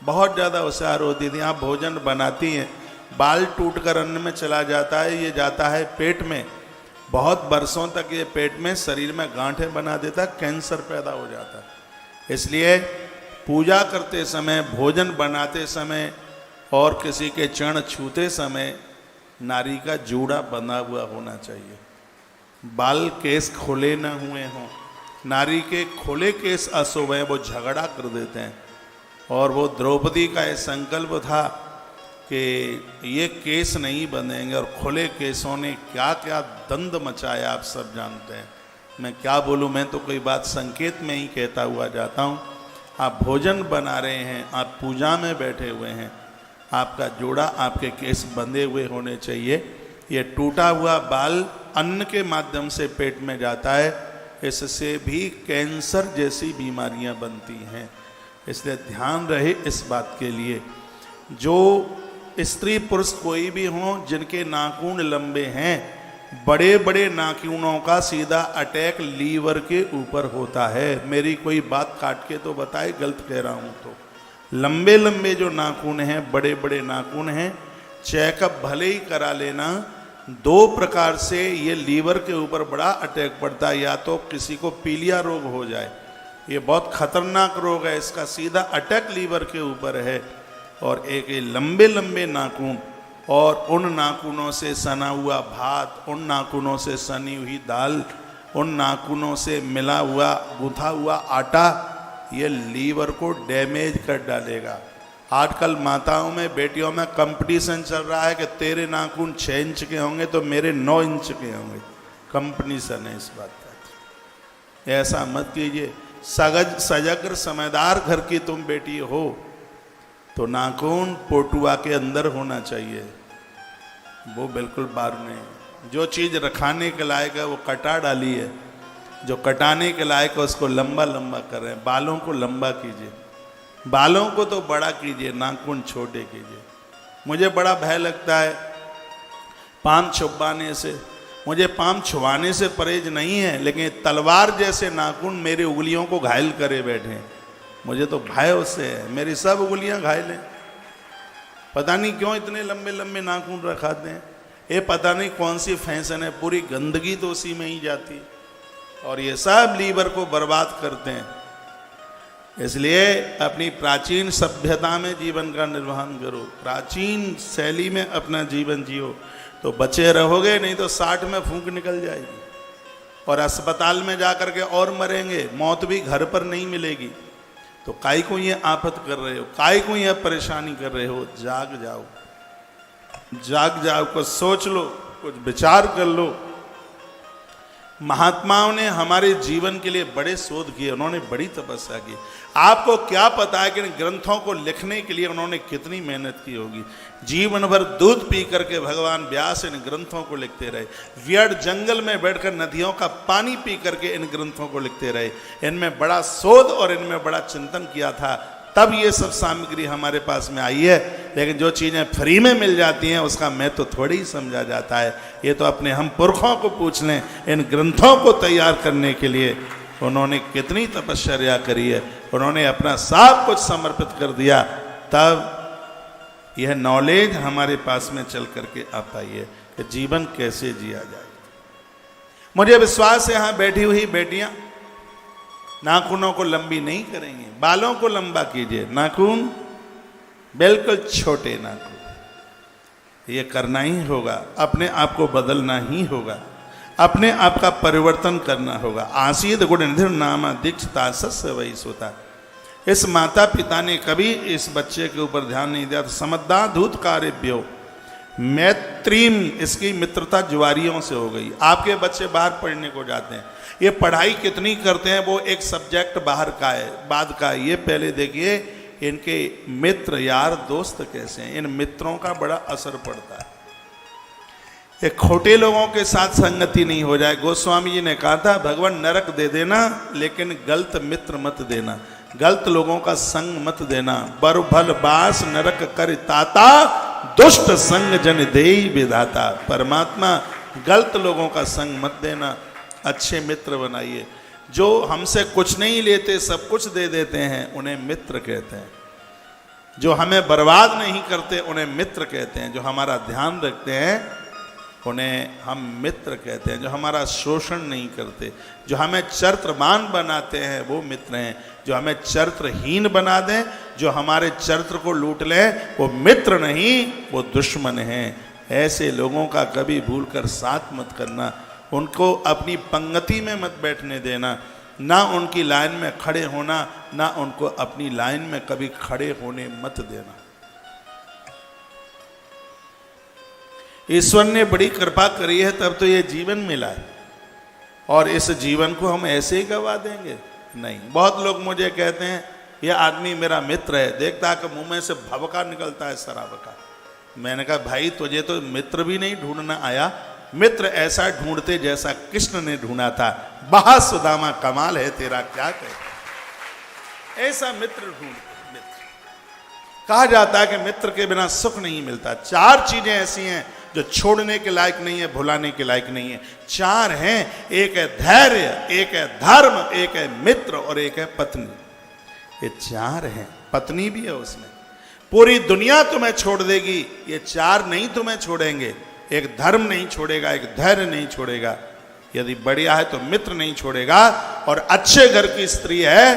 बहुत ज़्यादा होशियार होती थी। आप भोजन बनाती हैं, बाल टूटकर अन्न में चला जाता है, ये जाता है पेट में, बहुत बरसों तक ये पेट में शरीर में गांठें बना देता, कैंसर पैदा हो जाता। इसलिए पूजा करते समय, भोजन बनाते समय और किसी के चरण छूते समय नारी का जूड़ा बंधा हुआ होना चाहिए। बाल केस खुले न हुए हों। नारी के खुले केस अशुभ हैं, वो झगड़ा कर देते हैं। और वो द्रौपदी का ये संकल्प था कि ये केस नहीं बंधेंगे, और खुले केसों ने क्या क्या दंड मचाया आप सब जानते हैं। मैं क्या बोलूँ, मैं तो कोई बात संकेत में ही कहता हुआ जाता हूँ। आप भोजन बना रहे हैं, आप पूजा में बैठे हुए हैं, आपका जोड़ा, आपके केस बंधे हुए होने चाहिए। ये टूटा हुआ बाल अन्न के माध्यम से पेट में जाता है, इससे भी कैंसर जैसी बीमारियां बनती हैं। इसलिए ध्यान रहे इस बात के लिए। जो स्त्री पुरुष कोई भी हों जिनके नाखून लंबे हैं, बड़े बड़े नाखूनों का सीधा अटैक लीवर के ऊपर होता है। मेरी कोई बात काट के तो बताए, गलत कह रहा हूँ तो। लंबे लंबे जो नाखून हैं, बड़े बड़े नाखून हैं, चेकअप भले ही करा लेना। दो प्रकार से ये लीवर के ऊपर बड़ा अटैक पड़ता है। या तो किसी को पीलिया रोग हो जाए, ये बहुत खतरनाक रोग है, इसका सीधा अटैक लीवर के ऊपर है। और एक ये लंबे लंबे नाखून, और उन नाखूनों से सना हुआ भात, उन नाखूनों से सनी हुई दाल, उन नाखूनों से मिला हुआ गूंथा हुआ आटा, ये लीवर को डैमेज कर डालेगा। आजकल माताओं में, बेटियों में कंपटीशन चल रहा है कि तेरे नाखून 6 इंच के होंगे तो मेरे 9 इंच के होंगे। कंपटीशन है इस बात का। ऐसा मत कीजिए। सजग समझदार घर की तुम बेटी हो तो नाखून पोटुआ के अंदर होना चाहिए, वो बिल्कुल बाहर नहीं। जो चीज़ रखाने के लायक है वो कटा डाली है, जो कटाने के लायक है उसको लंबा लंबा कर रहे हैं। बालों को लंबा कीजिए, बालों को तो बड़ा कीजिए, नाखून छोटे कीजिए। मुझे बड़ा भय लगता है पाम छुपाने से। मुझे पाम छुपाने से परहेज नहीं है, लेकिन तलवार जैसे नाखून मेरी उंगलियों को घायल करे बैठे हैं, मुझे तो भय उससे है। मेरी सब उंगलियां घायल हैं, पता नहीं क्यों इतने लंबे लंबे नाखून रखाते हैं। ये पता नहीं कौन सी फैशन है, पूरी गंदगी तो उसी में ही जाती है, और ये सब लीवर को बर्बाद करते हैं। इसलिए अपनी प्राचीन सभ्यता में जीवन का निर्वहन करो, प्राचीन शैली में अपना जीवन जियो, तो बचे रहोगे। नहीं तो 60 में फूंक निकल जाएगी और अस्पताल में जा कर के और मरेंगे। मौत भी घर पर नहीं मिलेगी। तो काय को ये आफत कर रहे हो, काय को ये परेशानी कर रहे हो? जाग जाओ, जाग जाओ, कुछ सोच लो, कुछ विचार कर लो। महात्माओं ने हमारे जीवन के लिए बड़े शोध किए, उन्होंने बड़ी तपस्या की। आपको क्या पता है कि इन ग्रंथों को लिखने के लिए उन्होंने कितनी मेहनत की होगी। जीवन भर दूध पी करके भगवान व्यास इन ग्रंथों को लिखते रहे। व्यर्थ जंगल में बैठकर नदियों का पानी पी करके इन ग्रंथों को लिखते रहे। इनमें बड़ा शोध और इनमें बड़ा चिंतन किया था, तब ये सब सामग्री हमारे पास में आई है। लेकिन जो चीज़ें फ्री में मिल जाती हैं उसका महत्व थोड़ी ही समझा जाता है। ये तो अपने हम पुरखों को पूछ लें, इन ग्रंथों को तैयार करने के लिए उन्होंने कितनी तपश्चर्या करी है। उन्होंने अपना सब कुछ समर्पित कर दिया, तब यह नॉलेज हमारे पास में चल करके आ पाई है कि जीवन कैसे जिया जाए। मुझे विश्वास है यहाँ बैठी हुई बेटियां नाखूनों को लंबी नहीं करेंगी, बालों को लंबा कीजिए, नाखून बिल्कुल छोटे नाखून। ये करना ही होगा, अपने आप को बदलना ही होगा। अपने आप का परिवर्तन करना होगा। आसीद गुण निधि नाम दीक्षता सस्य वही सोता। इस माता पिता ने कभी इस बच्चे के ऊपर ध्यान नहीं दिया। तो समद्दा धूत कार्यभ्यो मैत्रीम, इसकी मित्रता जुआरियों से हो गई। आपके बच्चे बाहर पढ़ने को जाते हैं, ये पढ़ाई कितनी करते हैं वो एक सब्जेक्ट बाहर का है, बाद का है। ये पहले देखिए इनके मित्र यार दोस्त कैसे हैं, इन मित्रों का बड़ा असर पड़ता है। ये खोटे लोगों के साथ संगति नहीं हो जाए। गोस्वामी जी ने कहा था भगवान नरक दे देना लेकिन गलत मित्र मत देना, गलत लोगों का संग मत देना। बर भल बास नरक कर ताता, दुष्ट संग जन देई विधाता। परमात्मा गलत लोगों का संग मत देना, अच्छे मित्र बनाइए। जो हमसे कुछ नहीं लेते सब कुछ दे देते हैं उन्हें मित्र कहते हैं। जो हमें बर्बाद नहीं करते उन्हें मित्र कहते हैं। जो हमारा ध्यान रखते हैं उन्हें हम मित्र कहते हैं। जो हमारा शोषण नहीं करते, जो हमें चरित्रवान बनाते हैं वो मित्र हैं। जो हमें चरित्रहीन बना दें, जो हमारे चरित्र को लूट लें वो मित्र नहीं, वो दुश्मन हैं। ऐसे लोगों का कभी भूल कर साथ मत करना, उनको अपनी पंक्ति में मत बैठने देना, ना उनकी लाइन में खड़े होना, ना उनको अपनी लाइन में कभी खड़े होने मत देना। ईश्वर ने बड़ी कृपा करी है तब तो ये जीवन मिला है, और इस जीवन को हम ऐसे ही गवा देंगे? नहीं। बहुत लोग मुझे कहते हैं ये आदमी मेरा मित्र है, देखता है कि मुंह में से भवका निकलता है शराब का। मैंने कहा भाई तुझे तो मित्र भी नहीं ढूंढना आया, मित्र ऐसा ढूंढते जैसा कृष्ण ने ढूंढा था। बहा सुदामा कमाल है तेरा क्या कहे, ऐसा मित्र ढूंढ। कहा जाता है कि मित्र के बिना सुख नहीं मिलता। चार चीजें ऐसी हैं जो छोड़ने के लायक नहीं है, भुलाने के लायक नहीं है। चार हैं, एक है धैर्य, एक है धर्म, एक है मित्र और एक है पत्नी। ये चार हैं, पत्नी भी है उसमें। पूरी दुनिया तुम्हें छोड़ देगी, ये चार नहीं तुम्हें छोड़ेंगे। एक धर्म नहीं छोड़ेगा, एक धैर्य नहीं छोड़ेगा, यदि बढ़िया है तो मित्र नहीं छोड़ेगा, और अच्छे घर की स्त्री है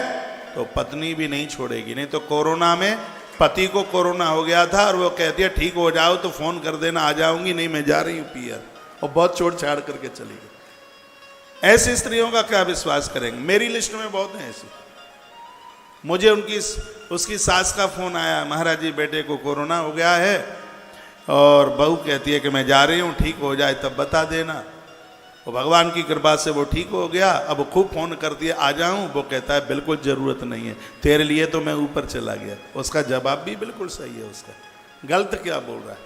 तो पत्नी भी नहीं छोड़ेगी। नहीं तो कोरोना में पति को कोरोना हो गया था और वो कहती है ठीक हो जाओ तो फोन कर देना, आ जाऊंगी। नहीं मैं जा रही हूँ पीयर, और बहुत छोड़ छाड़ करके चली गई। ऐसी स्त्रियों का क्या विश्वास करेंगे? मेरी लिस्ट में बहुत हैं ऐसी। मुझे उसकी सास का फोन आया, महाराज जी बेटे को कोरोना हो गया है, और बहू कहती है कि मैं जा रही हूँ, ठीक हो जाए तब बता देना। और भगवान की कृपा से वो ठीक हो गया। अब खूब फोन कर दिया आ जाऊं, वो कहता है बिल्कुल जरूरत नहीं है, तेरे लिए तो मैं ऊपर चला गया। उसका जवाब भी बिल्कुल सही है, उसका गलत क्या बोल रहा है।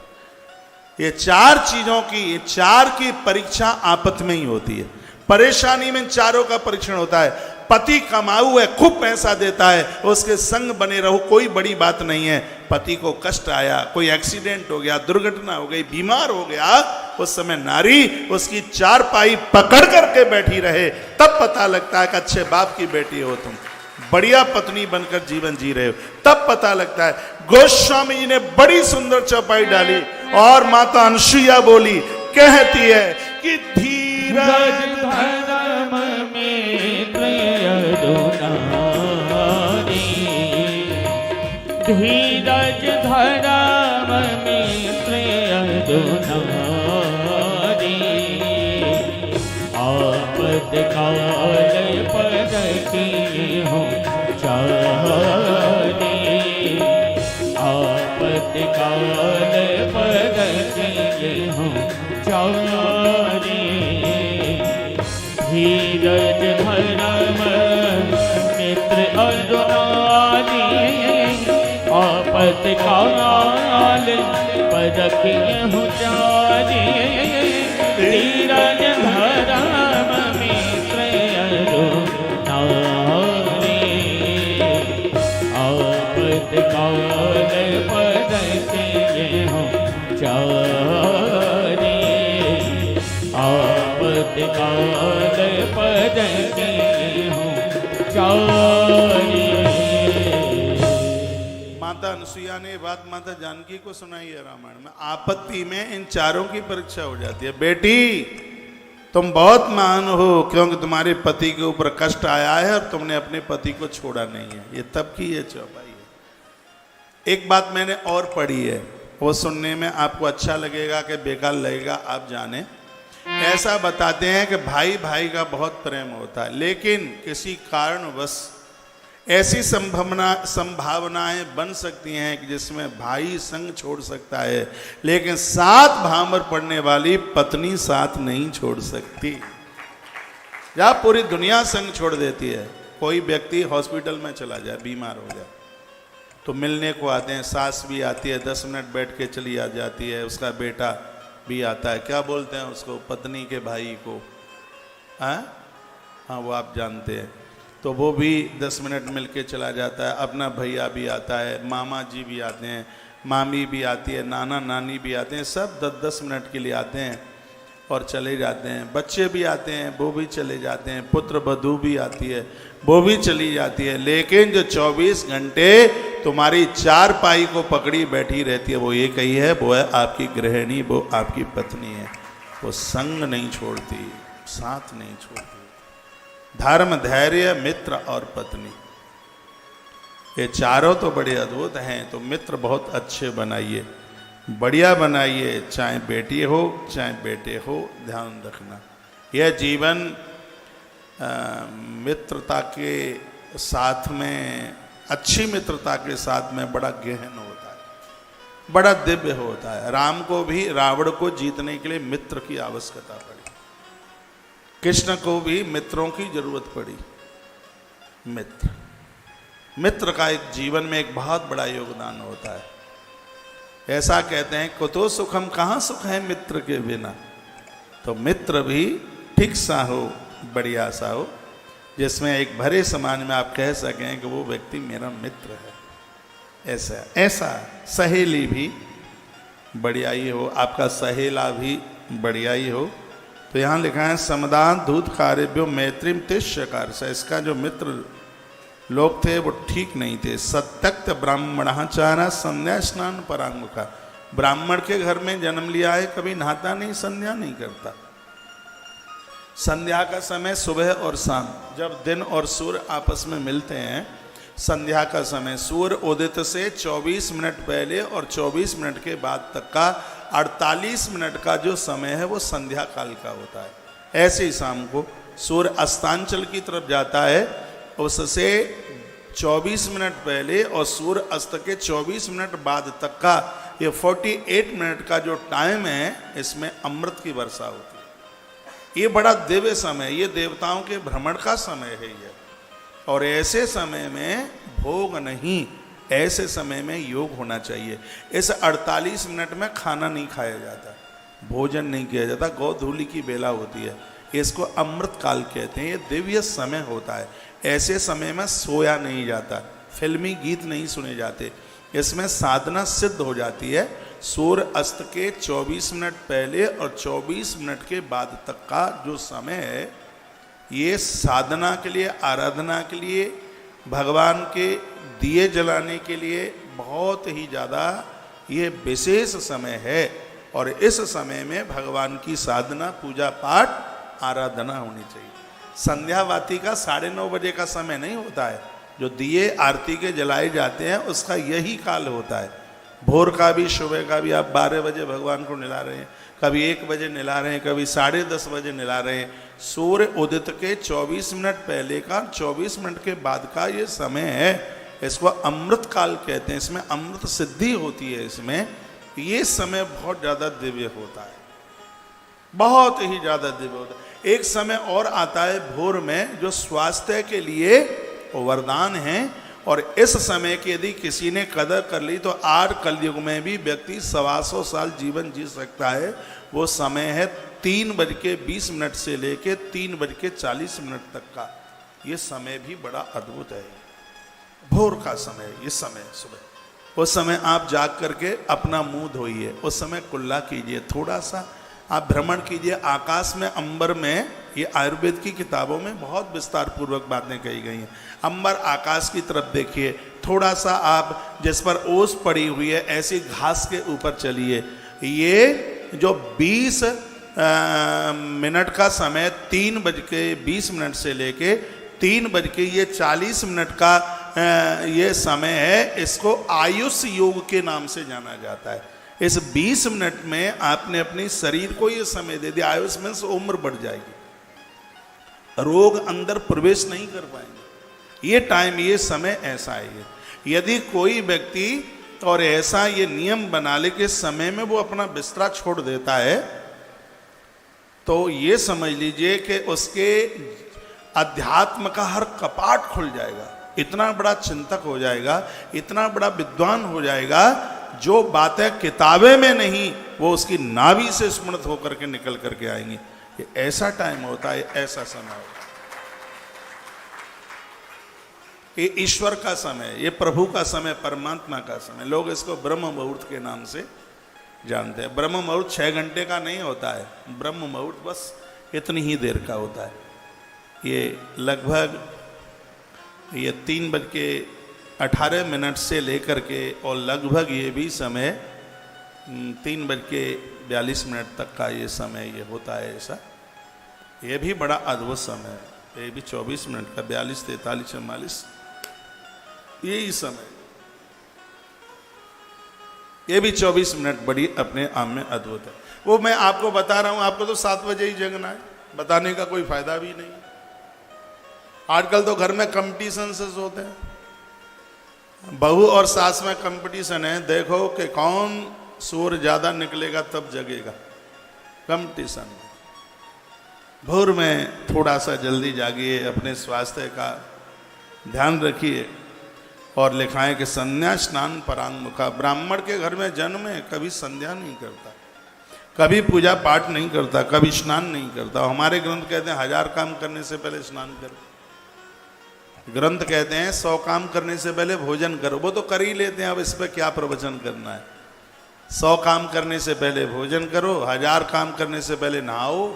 ये चार चीजों की, ये चार की परीक्षा आपस में ही होती है। परेशानी में चारों का परीक्षण होता है। पति कमाऊ है, खूब पैसा देता है, उसके संग बने रहो, कोई बड़ी बात नहीं है। पति को कष्ट आया, कोई एक्सीडेंट हो गया, दुर्घटना हो गई, बीमार हो गया, उस समय नारी उसकी चारपाई पकड़ करके बैठी रहे, तब पता लगता है कि अच्छे बाप की बेटी हो तुम, बढ़िया पत्नी बनकर जीवन जी रहे हो, तब पता लगता है। गोस्वामी जी ने बड़ी सुंदर चौपाई डाली, और माता अनुसुईया बोली, कहती है कि धीरज धर्म में धीरज धर्म में आपद काल पद की हो चारे, आपद काल पद की हो चारे। धीरज धर्म मित्र अनुरागी, आपत काल पद की हो चारे। धीरज धर्म मित्र अनुरागी, आपत काल पद की हो चारे। आपत काल पद की हो चारे। माता अनुसुईया ने बात माता जानकी को सुनाई है रामायण में। आपत्ति में इन चारों की परीक्षा हो जाती है। बेटी तुम बहुत महान हो क्योंकि तुम्हारे पति के ऊपर कष्ट आया है और तुमने अपने पति को छोड़ा नहीं है। ये तब की ये चौपाई है। एक बात मैंने और पढ़ी है, वो सुनने में आपको अच्छा लगेगा कि बेकार लगेगा आप जाने। ऐसा बताते हैं कि भाई भाई का बहुत प्रेम होता है, लेकिन किसी कारणवश ऐसी संभावनाएं बन सकती हैं कि जिसमें भाई संग छोड़ सकता है, लेकिन साथ भामर पड़ने वाली पत्नी साथ नहीं छोड़ सकती। जब पूरी दुनिया संग छोड़ देती है, कोई व्यक्ति हॉस्पिटल में चला जाए, बीमार हो जाए, तो मिलने को आते हैं, सास भी आती है, 10 मिनट बैठ के चली आ जाती है, उसका बेटा भी आता है, क्या बोलते हैं उसको, पत्नी के भाई को, हाँ वो आप जानते हैं, तो वो भी 10 मिनट मिल के चला जाता है। अपना भैया भी आता है, मामा जी भी आते हैं, मामी भी आती है, नाना नानी भी आते हैं, सब 10-10 मिनट के लिए आते हैं और चले जाते हैं। बच्चे भी आते हैं, वो भी चले जाते हैं, पुत्र वधू भी आती है, वो भी चली जाती है, लेकिन जो 24 घंटे तुम्हारी चारपाई को पकड़ी बैठी रहती है वो एक ही है, वो है आपकी गृहिणी, वो आपकी पत्नी है। वो संग नहीं छोड़ती, साथ नहीं छोड़ती। धर्म, धैर्य, मित्र और पत्नी, ये चारों तो बड़े अद्भुत हैं। तो मित्र बहुत अच्छे बनाइए, बढ़िया बनाइए, चाहे बेटी हो चाहे बेटे हो, ध्यान रखना। यह जीवन मित्रता के साथ में, अच्छी मित्रता के साथ में बड़ा गहन होता है, बड़ा दिव्य होता है। राम को भी रावण को जीतने के लिए मित्र की आवश्यकता पड़ी, कृष्ण को भी मित्रों की जरूरत पड़ी। मित्र का एक जीवन में एक बहुत बड़ा योगदान होता है। ऐसा कहते हैं, कुतो सुखम, कहाँ सुख है मित्र के बिना। तो मित्र भी ठीक सा हो, बढ़िया सा हो, जिसमें एक भरे समाज में आप कह सकें कि वो व्यक्ति मेरा मित्र है। ऐसा सहेली भी बढ़िया ही हो, आपका सहेला भी बढ़िया ही हो। तो यहाँ लिखा है, समदान दूत कार्यो मैत्रीम तिष्यकार से। इसका जो मित्र लोग थे वो ठीक नहीं थे। सत्यक्त ब्राह्मणाचारा संध्या स्नान परांगुखा, ब्राह्मण के घर में जन्म लिया है, कभी नहाता नहीं, संध्या नहीं करता। संध्या का समय सुबह और शाम, जब दिन और सूर्य आपस में मिलते हैं, संध्या का समय सूर्य उदित से 24 मिनट पहले और 24 मिनट के बाद तक का 48 मिनट का जो समय है वो संध्या काल का होता है। ऐसे ही शाम को सूर्य अस्तांचल की तरफ जाता है, उससे 24 मिनट पहले और सूर्य अस्त के 24 मिनट बाद तक का ये 48 मिनट का जो टाइम है, इसमें अमृत की वर्षा होती है। ये बड़ा दिव्य समय, ये देवताओं के भ्रमण का समय है ये। और ऐसे समय में भोग नहीं, ऐसे समय में योग होना चाहिए। इस 48 मिनट में खाना नहीं खाया जाता, भोजन नहीं किया जाता, गोधूली की बेला होती है, इसको अमृत काल कहते हैं। ये दिव्य समय होता है। ऐसे समय में सोया नहीं जाता, फिल्मी गीत नहीं सुने जाते, इसमें साधना सिद्ध हो जाती है। सूर्य अस्त के 24 मिनट पहले और 24 मिनट के बाद तक का जो समय है, ये साधना के लिए, आराधना के लिए, भगवान के दिए जलाने के लिए बहुत ही ज़्यादा ये विशेष समय है। और इस समय में भगवान की साधना, पूजा पाठ, आराधना होनी चाहिए। संध्यावाती का 9:30 बजे का समय नहीं होता है, जो दिए आरती के जलाए जाते हैं उसका यही काल होता है। भोर का भी, सुबह का भी आप 12 बजे भगवान को निला रहे हैं, कभी 1 बजे निला रहे हैं, कभी 10:30 बजे निला रहे हैं। सूर्य उदित के 24 मिनट पहले का, 24 मिनट के बाद का ये समय है, इसको अमृत काल कहते हैं। इसमें अमृत सिद्धि होती है। इसमें ये समय बहुत ज़्यादा दिव्य होता है, बहुत ही ज़्यादा दिव्य होता है। एक समय और आता है भोर में, जो स्वास्थ्य के लिए वरदान है। और इस समय की यदि किसी ने कदर कर ली तो 8 कलयुग में भी व्यक्ति 125 साल जीवन जी सकता है। वो समय है 3:20 से लेके 3:40 तक का। ये समय भी बड़ा अद्भुत है, भोर का समय। ये समय सुबह, उस समय आप जाग करके अपना मुंह धोइए, उस समय कुल्ला कीजिए, थोड़ा सा आप भ्रमण कीजिए आकाश में, अंबर में। ये आयुर्वेद की किताबों में बहुत विस्तार पूर्वक बातें कही गई हैं। अंबर, आकाश की तरफ देखिए, थोड़ा सा आप जिस पर ओस पड़ी हुई है ऐसी घास के ऊपर चलिए। ये जो 20 मिनट का समय, 3:20 से लेके 3:40 का ये समय है, इसको आयुष योग के नाम से जाना जाता है। इस 20 मिनट में आपने अपने शरीर को ये समय दे दिया, आयुष में से उम्र बढ़ जाएगी, रोग अंदर प्रवेश नहीं कर पाएंगे। ये टाइम, ये समय ऐसा है। यदि कोई व्यक्ति और ऐसा ये नियम बना ले कि समय में वो अपना बिस्तरा छोड़ देता है, तो ये समझ लीजिए कि उसके अध्यात्म का हर कपाट खुल जाएगा, इतना बड़ा चिंतक हो जाएगा, इतना बड़ा विद्वान हो जाएगा, जो बातें किताबें में नहीं वो उसकी नाभि से स्मृत होकर के निकल करके आएंगी। ये ऐसा टाइम होता है, ऐसा समय होता है। ये ईश्वर का समय, ये प्रभु का समय, परमात्मा का समय। लोग इसको ब्रह्म मुहूर्त के नाम से जानते हैं। ब्रह्म मुहूर्त 6 घंटे का नहीं होता है, ब्रह्म मुहूर्त बस इतनी ही देर का होता है। ये लगभग 3:18 से लेकर के और लगभग ये भी समय 3:42 तक का ये समय ये होता है। ऐसा ये भी बड़ा अद्भुत समय है। ये भी 24 मिनट का, 42, 43, 44 यही समय, ये भी 24 मिनट बड़ी अपने आप में अद्भुत है। वो मैं आपको बता रहा हूं, आपको तो 7 बजे ही जगना है, बताने का कोई फायदा भी नहीं। आजकल तो घर में कंपटीशन से होते हैं, बहू और सास में कंपटीशन है, देखो कि कौन सूर्य ज्यादा निकलेगा तब जगेगा, कंपटीशन। भोर में थोड़ा सा जल्दी जागिए, अपने स्वास्थ्य का ध्यान रखिए और लिखाएं कि संध्या स्नान परांगमुखा। ब्राह्मण के घर में जन्म है, कभी संध्या नहीं करता, कभी पूजा पाठ नहीं करता, कभी स्नान नहीं करता। हमारे ग्रंथ कहते हैं 1000 काम करने से पहले स्नान करो। ग्रंथ कहते हैं 100 काम करने से पहले भोजन करो। वो तो कर ही लेते हैं, अब इस पर क्या प्रवचन करना है। 100 काम करने से पहले भोजन करो, 1000 काम करने से पहले नहाओ,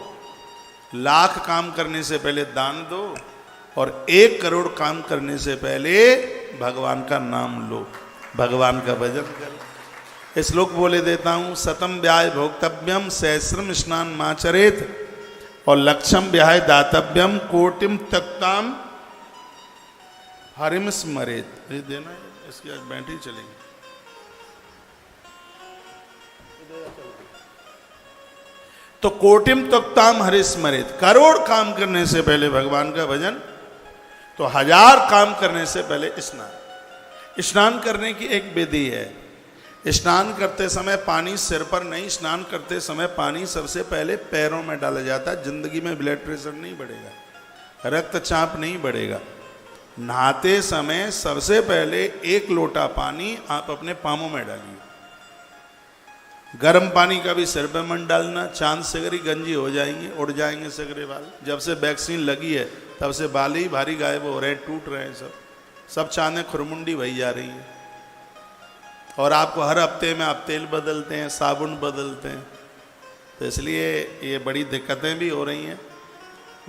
1,00,000 काम करने से पहले दान दो, और 1 करोड़ काम करने से पहले भगवान का नाम लो, भगवान का भजन करो। श्लोक बोले देता हूं, शतम व्याय भोक्तव्यम सहस्रम स्नान माचरेत, और लक्षम व्याय दातव्यम कोटिम तक्ताम हरिम स्मरेत। ये देना है, इसकी आज बैटरी चलेगी। तो कोटिम तक्ताम हरि स्मरेत, करोड़ काम करने से पहले भगवान का भजन, तो 1000 काम करने से पहले स्नान। स्नान करने की एक विधि है। स्नान करते समय पानी सिर पर नहीं, स्नान करते समय पानी सबसे पहले पैरों में डाला जाता है। जिंदगी में ब्लड प्रेशर नहीं बढ़ेगा, रक्तचाप नहीं बढ़ेगा। नहाते समय सबसे पहले 1 लोटा पानी आप अपने पांवों में डालिए। गर्म पानी का भी सिर पे मन डालना, चांद सगरी गंजी हो जाएंगे, उड़ जाएंगे सगरे बाल। जब से वैक्सीन लगी है तब से बाल ही भारी गायब हो रहे हैं, टूट रहे हैं, सब चांदें खुरमुंडी भई जा रही हैं। और आपको हर हफ्ते में आप तेल बदलते हैं, साबुन बदलते हैं, तो इसलिए ये बड़ी दिक्कतें भी हो रही हैं।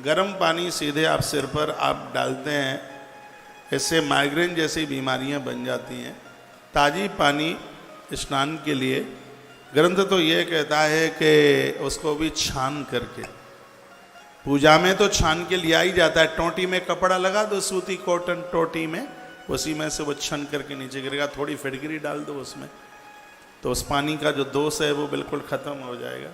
गर्म पानी सीधे आप सिर पर आप डालते हैं, इससे माइग्रेन जैसी बीमारियां बन जाती हैं। ताज़ी पानी स्नान के लिए ग्रंथ तो ये कहता है कि उसको भी छान करके, पूजा में तो छान के लिया ही जाता है। टोटी में कपड़ा लगा दो, सूती कॉटन टोटी में, उसी में से वो छन करके नीचे गिरेगा। थोड़ी फिटकरी डाल दो उसमें, तो उस पानी का जो दोष है वो बिल्कुल ख़त्म हो जाएगा।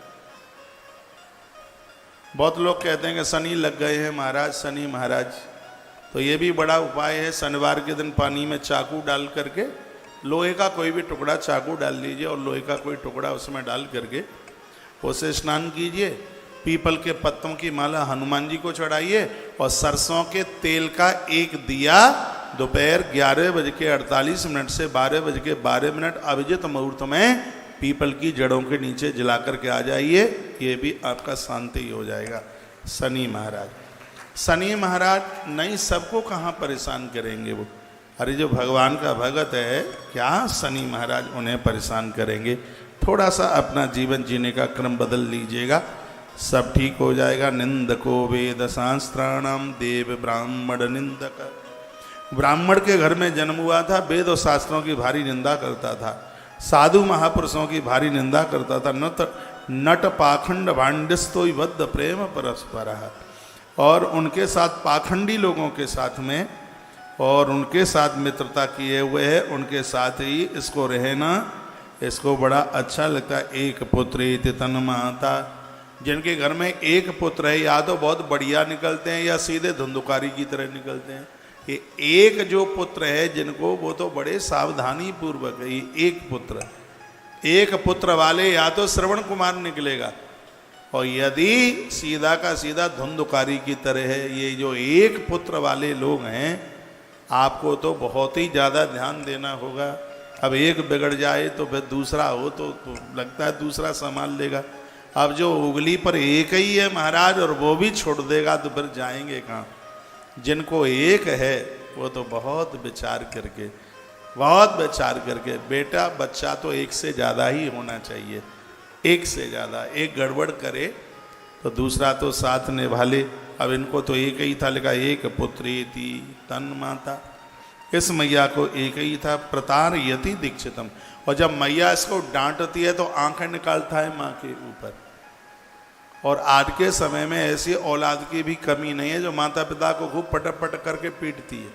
बहुत लोग कहते हैं कि शनि लग गए हैं महाराज, शनि महाराज, तो ये भी बड़ा उपाय है। शनिवार के दिन पानी में चाकू डाल करके, लोहे का कोई भी टुकड़ा चाकू डाल लीजिए और लोहे का कोई टुकड़ा उसमें डाल करके उसे स्नान कीजिए। पीपल के पत्तों की माला हनुमान जी को चढ़ाइए और सरसों के तेल का 1 दिया दोपहर 11:48 से 12:12 अभिजित मुहूर्त में पीपल की जड़ों के नीचे जला करके आ जाइए। ये भी आपका शांति हो जाएगा। शनि महाराज, शनि महाराज नहीं, सबको कहाँ परेशान करेंगे वो। अरे जो भगवान का भगत है, क्या शनि महाराज उन्हें परेशान करेंगे। थोड़ा सा अपना जीवन जीने का क्रम बदल लीजिएगा, सब ठीक हो जाएगा। निंदको वेद शास्त्राणाम देव ब्राह्मण निंदक। ब्राह्मण के घर में जन्म हुआ था, वेद और शास्त्रों की भारी निंदा करता था, साधु महापुरुषों की भारी निंदा करता था। नट पाखंड भांडस्तो बद्ध प्रेम परस्पर, और उनके साथ पाखंडी लोगों के साथ में और उनके साथ मित्रता किए हुए है, उनके साथ ही इसको रहना इसको बड़ा अच्छा लगता है। एक पुत्री तन्माता, जिनके घर में एक पुत्र है या तो बहुत बढ़िया निकलते हैं या सीधे धुंधुकारी की तरह निकलते हैं। ये एक जो पुत्र है जिनको, वो तो बड़े सावधानी पूर्वक है। ये एक पुत्र वाले या तो श्रवण कुमार निकलेगा, और यदि सीधा का सीधा धुंधुकारी की तरह है। ये जो एक पुत्र वाले लोग हैं, आपको तो बहुत ही ज़्यादा ध्यान देना होगा। अब एक बिगड़ जाए तो फिर दूसरा हो तो लगता है दूसरा संभाल लेगा। अब जो उंगली पर एक ही है महाराज, और वो भी छोड़ देगा तो फिर जाएंगे कहाँ। जिनको एक है वो तो बहुत विचार करके, बेटा बच्चा तो एक से ज़्यादा ही होना चाहिए, एक से ज़्यादा। एक गड़बड़ करे तो दूसरा तो साथ निभा ले। अब इनको तो एक ही था, लिखा एक पुत्री थी तन्माता। इस मैया को एक ही था, प्रतार यति दीक्षितम। और जब मैया इसको डांटती है तो आंखें निकालता है माँ के ऊपर। और आज के समय में ऐसी औलाद की भी कमी नहीं है जो माता पिता को खूब पटक पटक करके पीटती है।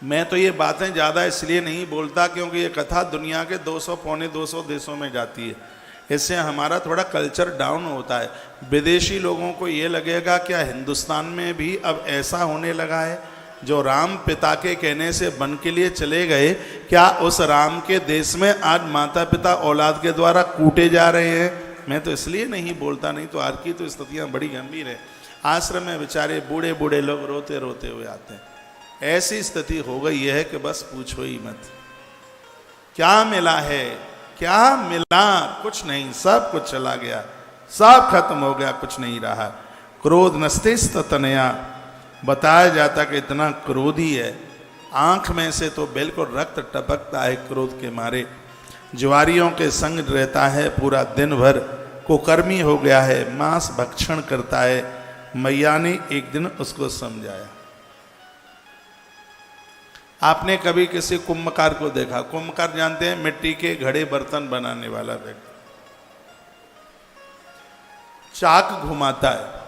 मैं तो ये बातें ज़्यादा इसलिए नहीं बोलता क्योंकि ये कथा दुनिया के 200 पौने 200 देशों में जाती है। इससे हमारा थोड़ा कल्चर डाउन होता है। विदेशी लोगों को ये लगेगा क्या हिंदुस्तान में भी अब ऐसा होने लगा है? जो राम पिता के कहने से वन के लिए चले गए, क्या उस राम के देश में आज माता पिता औलाद के द्वारा कूटे जा रहे हैं? मैं तो इसलिए नहीं बोलता, नहीं तो आज की तो स्थितियाँ बड़ी गंभीर है। आश्रम में बेचारे बूढ़े बूढ़े लोग रोते रोते हुए आते हैं। ऐसी स्थिति हो गई है कि बस पूछो ही मत। क्या मिला है, क्या मिला? कुछ नहीं, सब कुछ चला गया, सब खत्म हो गया, कुछ नहीं रहा। क्रोध नस्तिस्त तनया, बताया जाता कि इतना क्रोधी है, आंख में से तो बिल्कुल रक्त टपकता है क्रोध के मारे। ज्वारियों के संग रहता है पूरा दिन भर, कुकर्मी हो गया है, मांस भक्षण करता है। मैया ने एक दिन उसको समझाया। आपने कभी किसी कुंभकार को देखा? कुंभकार जानते हैं, मिट्टी के घड़े बर्तन बनाने वाला व्यक्ति। चाक घुमाता है।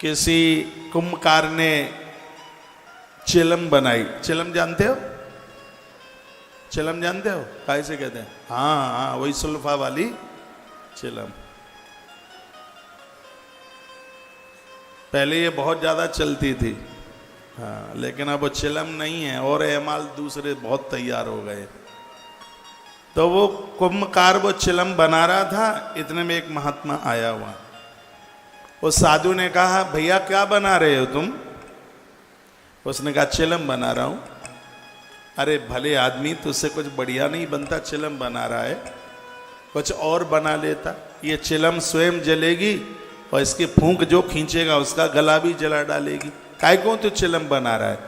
किसी कुंभकार ने चिलम बनाई। चिलम जानते हो? चिलम जानते हो? कैसे कहते हैं? हाँ हाँ, वही सुल्फा वाली चिलम। पहले ये बहुत ज्यादा चलती थी, हाँ, लेकिन अब वो चिलम नहीं है और एमाल दूसरे बहुत तैयार हो गए। तो वो कुंभकार वो चिलम बना रहा था, इतने में एक महात्मा आया हुआ। उस साधु ने कहा, भैया क्या बना रहे हो तुम? उसने कहा, चिलम बना रहा हूं। अरे भले आदमी, तुझसे कुछ बढ़िया नहीं बनता, चिलम बना रहा है, कुछ और बना लेता। ये चिलम स्वयं जलेगी और इसकी फूंक जो खींचेगा उसका गला भी जला डालेगी। काय को तू चिलम बना रहा है?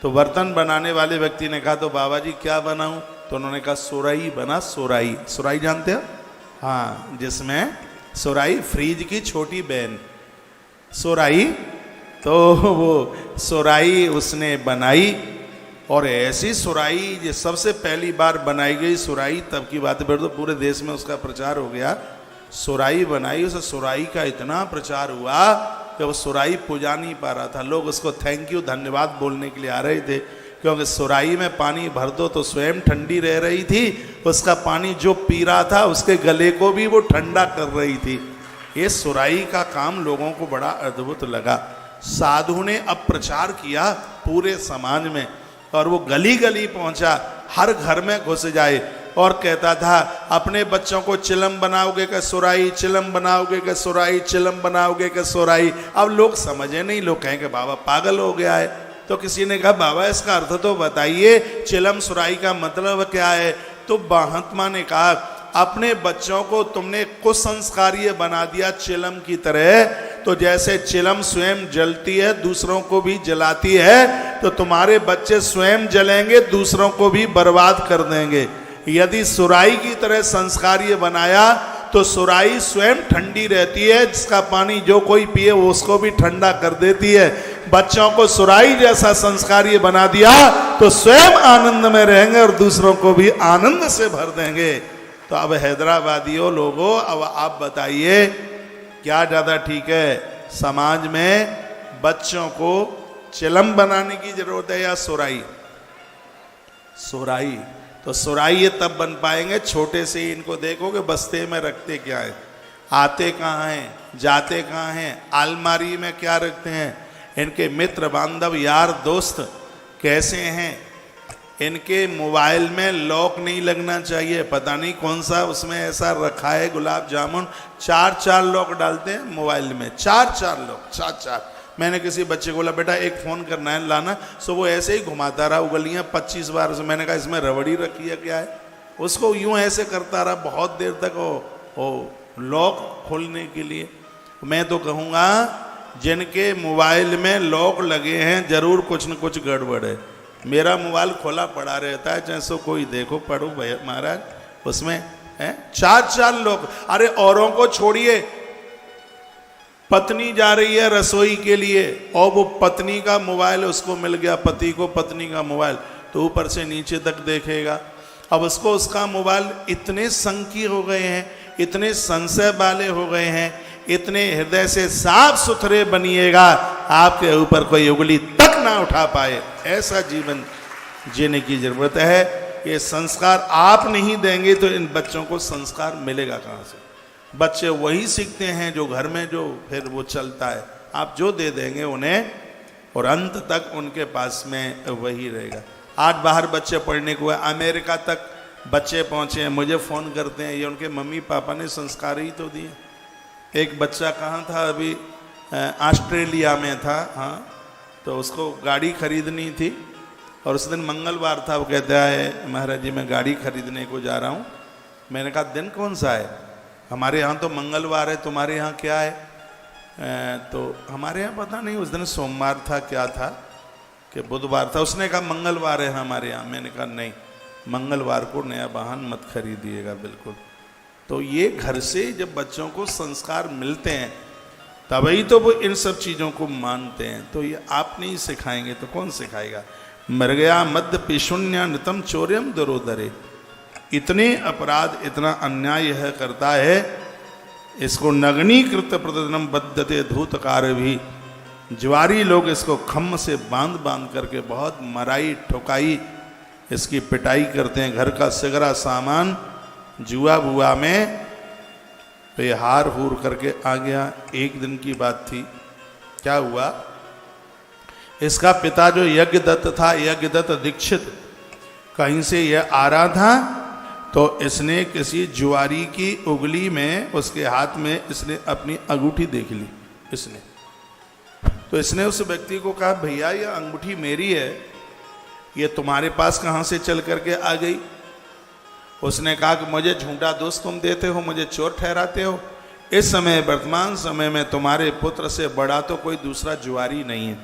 तो बर्तन बनाने वाले व्यक्ति ने कहा, तो बाबा जी क्या बनाऊं? तो उन्होंने कहा, सुराही बना। सुराही, सुराही जानते हो? हाँ, जिसमें सुराही फ्रीज की छोटी बहन सुराही। तो वो सुराही उसने बनाई, और ऐसी सुराही जो सबसे पहली बार बनाई गई सुराही, तब की बात है, फिर तो पूरे देश में उसका प्रचार हो गया। सुराही बनाई, उस सुराही का इतना प्रचार हुआ कि वो सुराही पुजा नहीं पा रहा था। लोग उसको थैंक यू, धन्यवाद बोलने के लिए आ रहे थे, क्योंकि सुराही में पानी भर दो तो स्वयं ठंडी रह रही थी, उसका पानी जो पी रहा था उसके गले को भी वो ठंडा कर रही थी। ये सुराही का काम लोगों को बड़ा अद्भुत लगा। साधु ने अब प्रचार किया पूरे समाज में, और वो गली गली पहुंचा, हर घर में घुस जाए और कहता था, अपने बच्चों को चिलम बनाओगे क्या सुराही, चिलम बनाओगे क्या सुराही, चिलम बनाओगे क्या सुराही। अब लोग समझे नहीं, लोग कहेंगे बाबा पागल हो गया है। तो किसी ने कहा, बाबा इसका अर्थ तो बताइए, चिलम सुराही का मतलब क्या है? तो महात्मा ने कहा, अपने बच्चों को तुमने कुसंस्कारीय बना दिया चिलम की तरह। तो जैसे चिलम स्वयं जलती है, दूसरों को भी जलाती है, तो तुम्हारे बच्चे स्वयं जलेंगे, दूसरों को भी बर्बाद कर देंगे। यदि सुराही की तरह संस्कारीय बनाया तो सुराही स्वयं ठंडी रहती है, जिसका पानी जो कोई पिए वो उसको भी ठंडा कर देती है। बच्चों को सुराही जैसा संस्कारीय बना दिया तो स्वयं आनंद में रहेंगे और दूसरों को भी आनंद से भर देंगे। तो अब हैदराबादियों लोगों, अब आप बताइए क्या ज़्यादा ठीक है? समाज में बच्चों को चिलम बनाने की जरूरत है या सुराही? सुराही। तो सुराही ये तब बन पाएंगे छोटे से ही इनको देखोगे बस्ते में रखते क्या है, आते कहाँ हैं, जाते कहाँ हैं, अलमारी में क्या रखते हैं, इनके मित्र बांधव यार दोस्त कैसे हैं, इनके मोबाइल में लॉक नहीं लगना चाहिए, पता नहीं कौन सा उसमें ऐसा रखा है गुलाब जामुन, 4 लॉक डालते हैं मोबाइल में, 4 लॉक, 4। मैंने किसी बच्चे को बोला बेटा एक फ़ोन करना है लाना, सो वो ऐसे ही घुमाता रहा उंगलियां 25 बार। से मैंने कहा इसमें रबड़ी रखी है क्या है, उसको यूं ऐसे करता रहा बहुत देर तक वो लॉक खोलने के लिए। मैं तो कहूँगा जिनके मोबाइल में लॉक लगे हैं जरूर कुछ न कुछ गड़बड़ है। मेरा मोबाइल खोला पड़ा रहता है, जैसे कोई देखो पढ़ो भैया महाराज, उसमें है 4 लॉक। अरे औरों को छोड़िए, पत्नी जा रही है रसोई के लिए और वो पत्नी का मोबाइल उसको मिल गया, पति को पत्नी का मोबाइल, तो ऊपर से नीचे तक देखेगा। अब उसको उसका मोबाइल इतने संकी हो गए हैं, इतने संशय वाले हो गए हैं, इतने हृदय से साफ सुथरे बनिएगा आपके ऊपर कोई उंगली तक ना उठा पाए, ऐसा जीवन जीने की जरूरत है। ये संस्कार आप नहीं देंगे तो इन बच्चों को संस्कार मिलेगा कहाँ से। बच्चे वही सीखते हैं जो घर में जो फिर वो चलता है, आप जो दे देंगे उन्हें और अंत तक उनके पास में वही रहेगा। आज बाहर बच्चे पढ़ने को है, अमेरिका तक बच्चे पहुंचे हैं, मुझे फ़ोन करते हैं, ये उनके मम्मी पापा ने संस्कार ही तो दिए। एक बच्चा कहाँ था अभी, ऑस्ट्रेलिया में था, हाँ, तो उसको गाड़ी खरीदनी थी और उस दिन मंगलवार था। वो कहता है महाराज जी मैं गाड़ी खरीदने को जा रहा हूँ। मैंने कहा दिन कौन सा है, हमारे यहाँ तो मंगलवार है, तुम्हारे यहाँ क्या है? तो हमारे यहाँ पता नहीं उस दिन सोमवार था क्या था कि बुधवार था। उसने कहा मंगलवार है हमारे यहाँ। मैंने कहा नहीं, मंगलवार को नया वाहन मत खरीदिएगा बिल्कुल। तो ये घर से जब बच्चों को संस्कार मिलते हैं तभी तो वो इन सब चीज़ों को मानते हैं। तो ये आप नहीं सिखाएंगे तो कौन सिखाएगा। मर गया मध्य पिशुन्य नृतम चौर्यम दुरोदरे, इतने अपराध इतना अन्याय है करता है, इसको नग्नीकृत प्रतिदिनम बद्धते धूतकार भी। ज्वारी लोग इसको खम्म से बांध करके बहुत मराई ठुकाई इसकी पिटाई करते हैं। घर का सिगरा सामान जुआ बुआ में तो ये हार हूर करके आ गया। एक दिन की बात थी, क्या हुआ, इसका पिता जो यज्ञदत्त था, यज्ञदत्त दीक्षित, कहीं से यह आ रहा था तो इसने किसी जुआरी की उंगली में, उसके हाथ में इसने अपनी अंगूठी देख ली इसने। तो इसने उस व्यक्ति को कहा भैया ये अंगूठी मेरी है, ये तुम्हारे पास कहाँ से चल करके आ गई? उसने कहा कि मुझे झूठा दोस्त तुम देते हो, मुझे चोर ठहराते हो। इस समय वर्तमान समय में तुम्हारे पुत्र से बड़ा तो कोई दूसरा जुआरी नहीं है।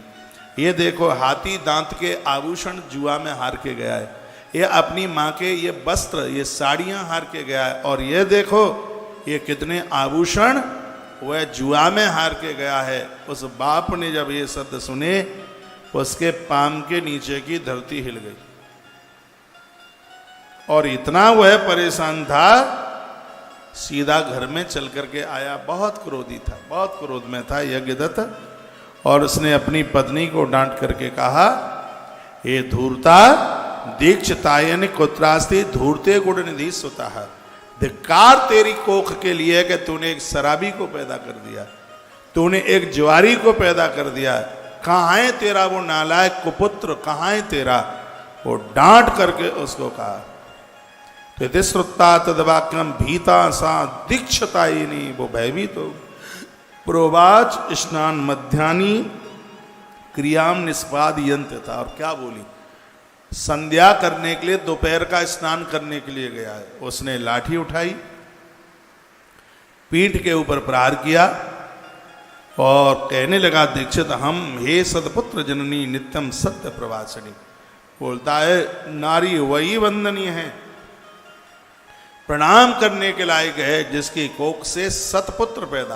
ये देखो हाथी दांत के आभूषण जुआ में हार के गया है, ये अपनी माँ के ये वस्त्र ये साड़ियाँ हार के गया है, और ये देखो ये कितने आभूषण वह जुआ में हार के गया है। उस बाप ने जब ये शब्द सुने उसके पाम के नीचे की धरती हिल गई और इतना वह परेशान था, सीधा घर में चल करके आया। बहुत क्रोधी था, बहुत क्रोध में था यज्ञदत्त, और उसने अपनी पत्नी को डांट करके कहा हे धूर्ता दीक्षितायन कुत्रास्ति धूर्ते गुण निधि सुता है। धिक्कार तेरी कोख के लिए कि तूने एक शराबी को पैदा कर दिया, तूने एक ज्वारी को पैदा कर दिया। कहाँ है तेरा वो नालायक कुपुत्र, कहाँ है तेरा? वो डांट करके उसको कहा। तो श्रुता तदवाक्यम भीता सा दीक्षितायिनी, वो भयभीत हो। प्रोवाच स्नान मध्यानी क्रियाम निष्पाद यंत्र था। और क्या बोली? संध्या करने के लिए, दोपहर का स्नान करने के लिए गया है। उसने लाठी उठाई, पीठ के ऊपर प्रहार किया और कहने लगा दीक्षित हम हे सदपुत्र जननी नित्यम सत्य प्रवासिनी। बोलता है नारी वही वंदनीय है, प्रणाम करने के लायक है जिसकी कोख से सतपुत्र पैदा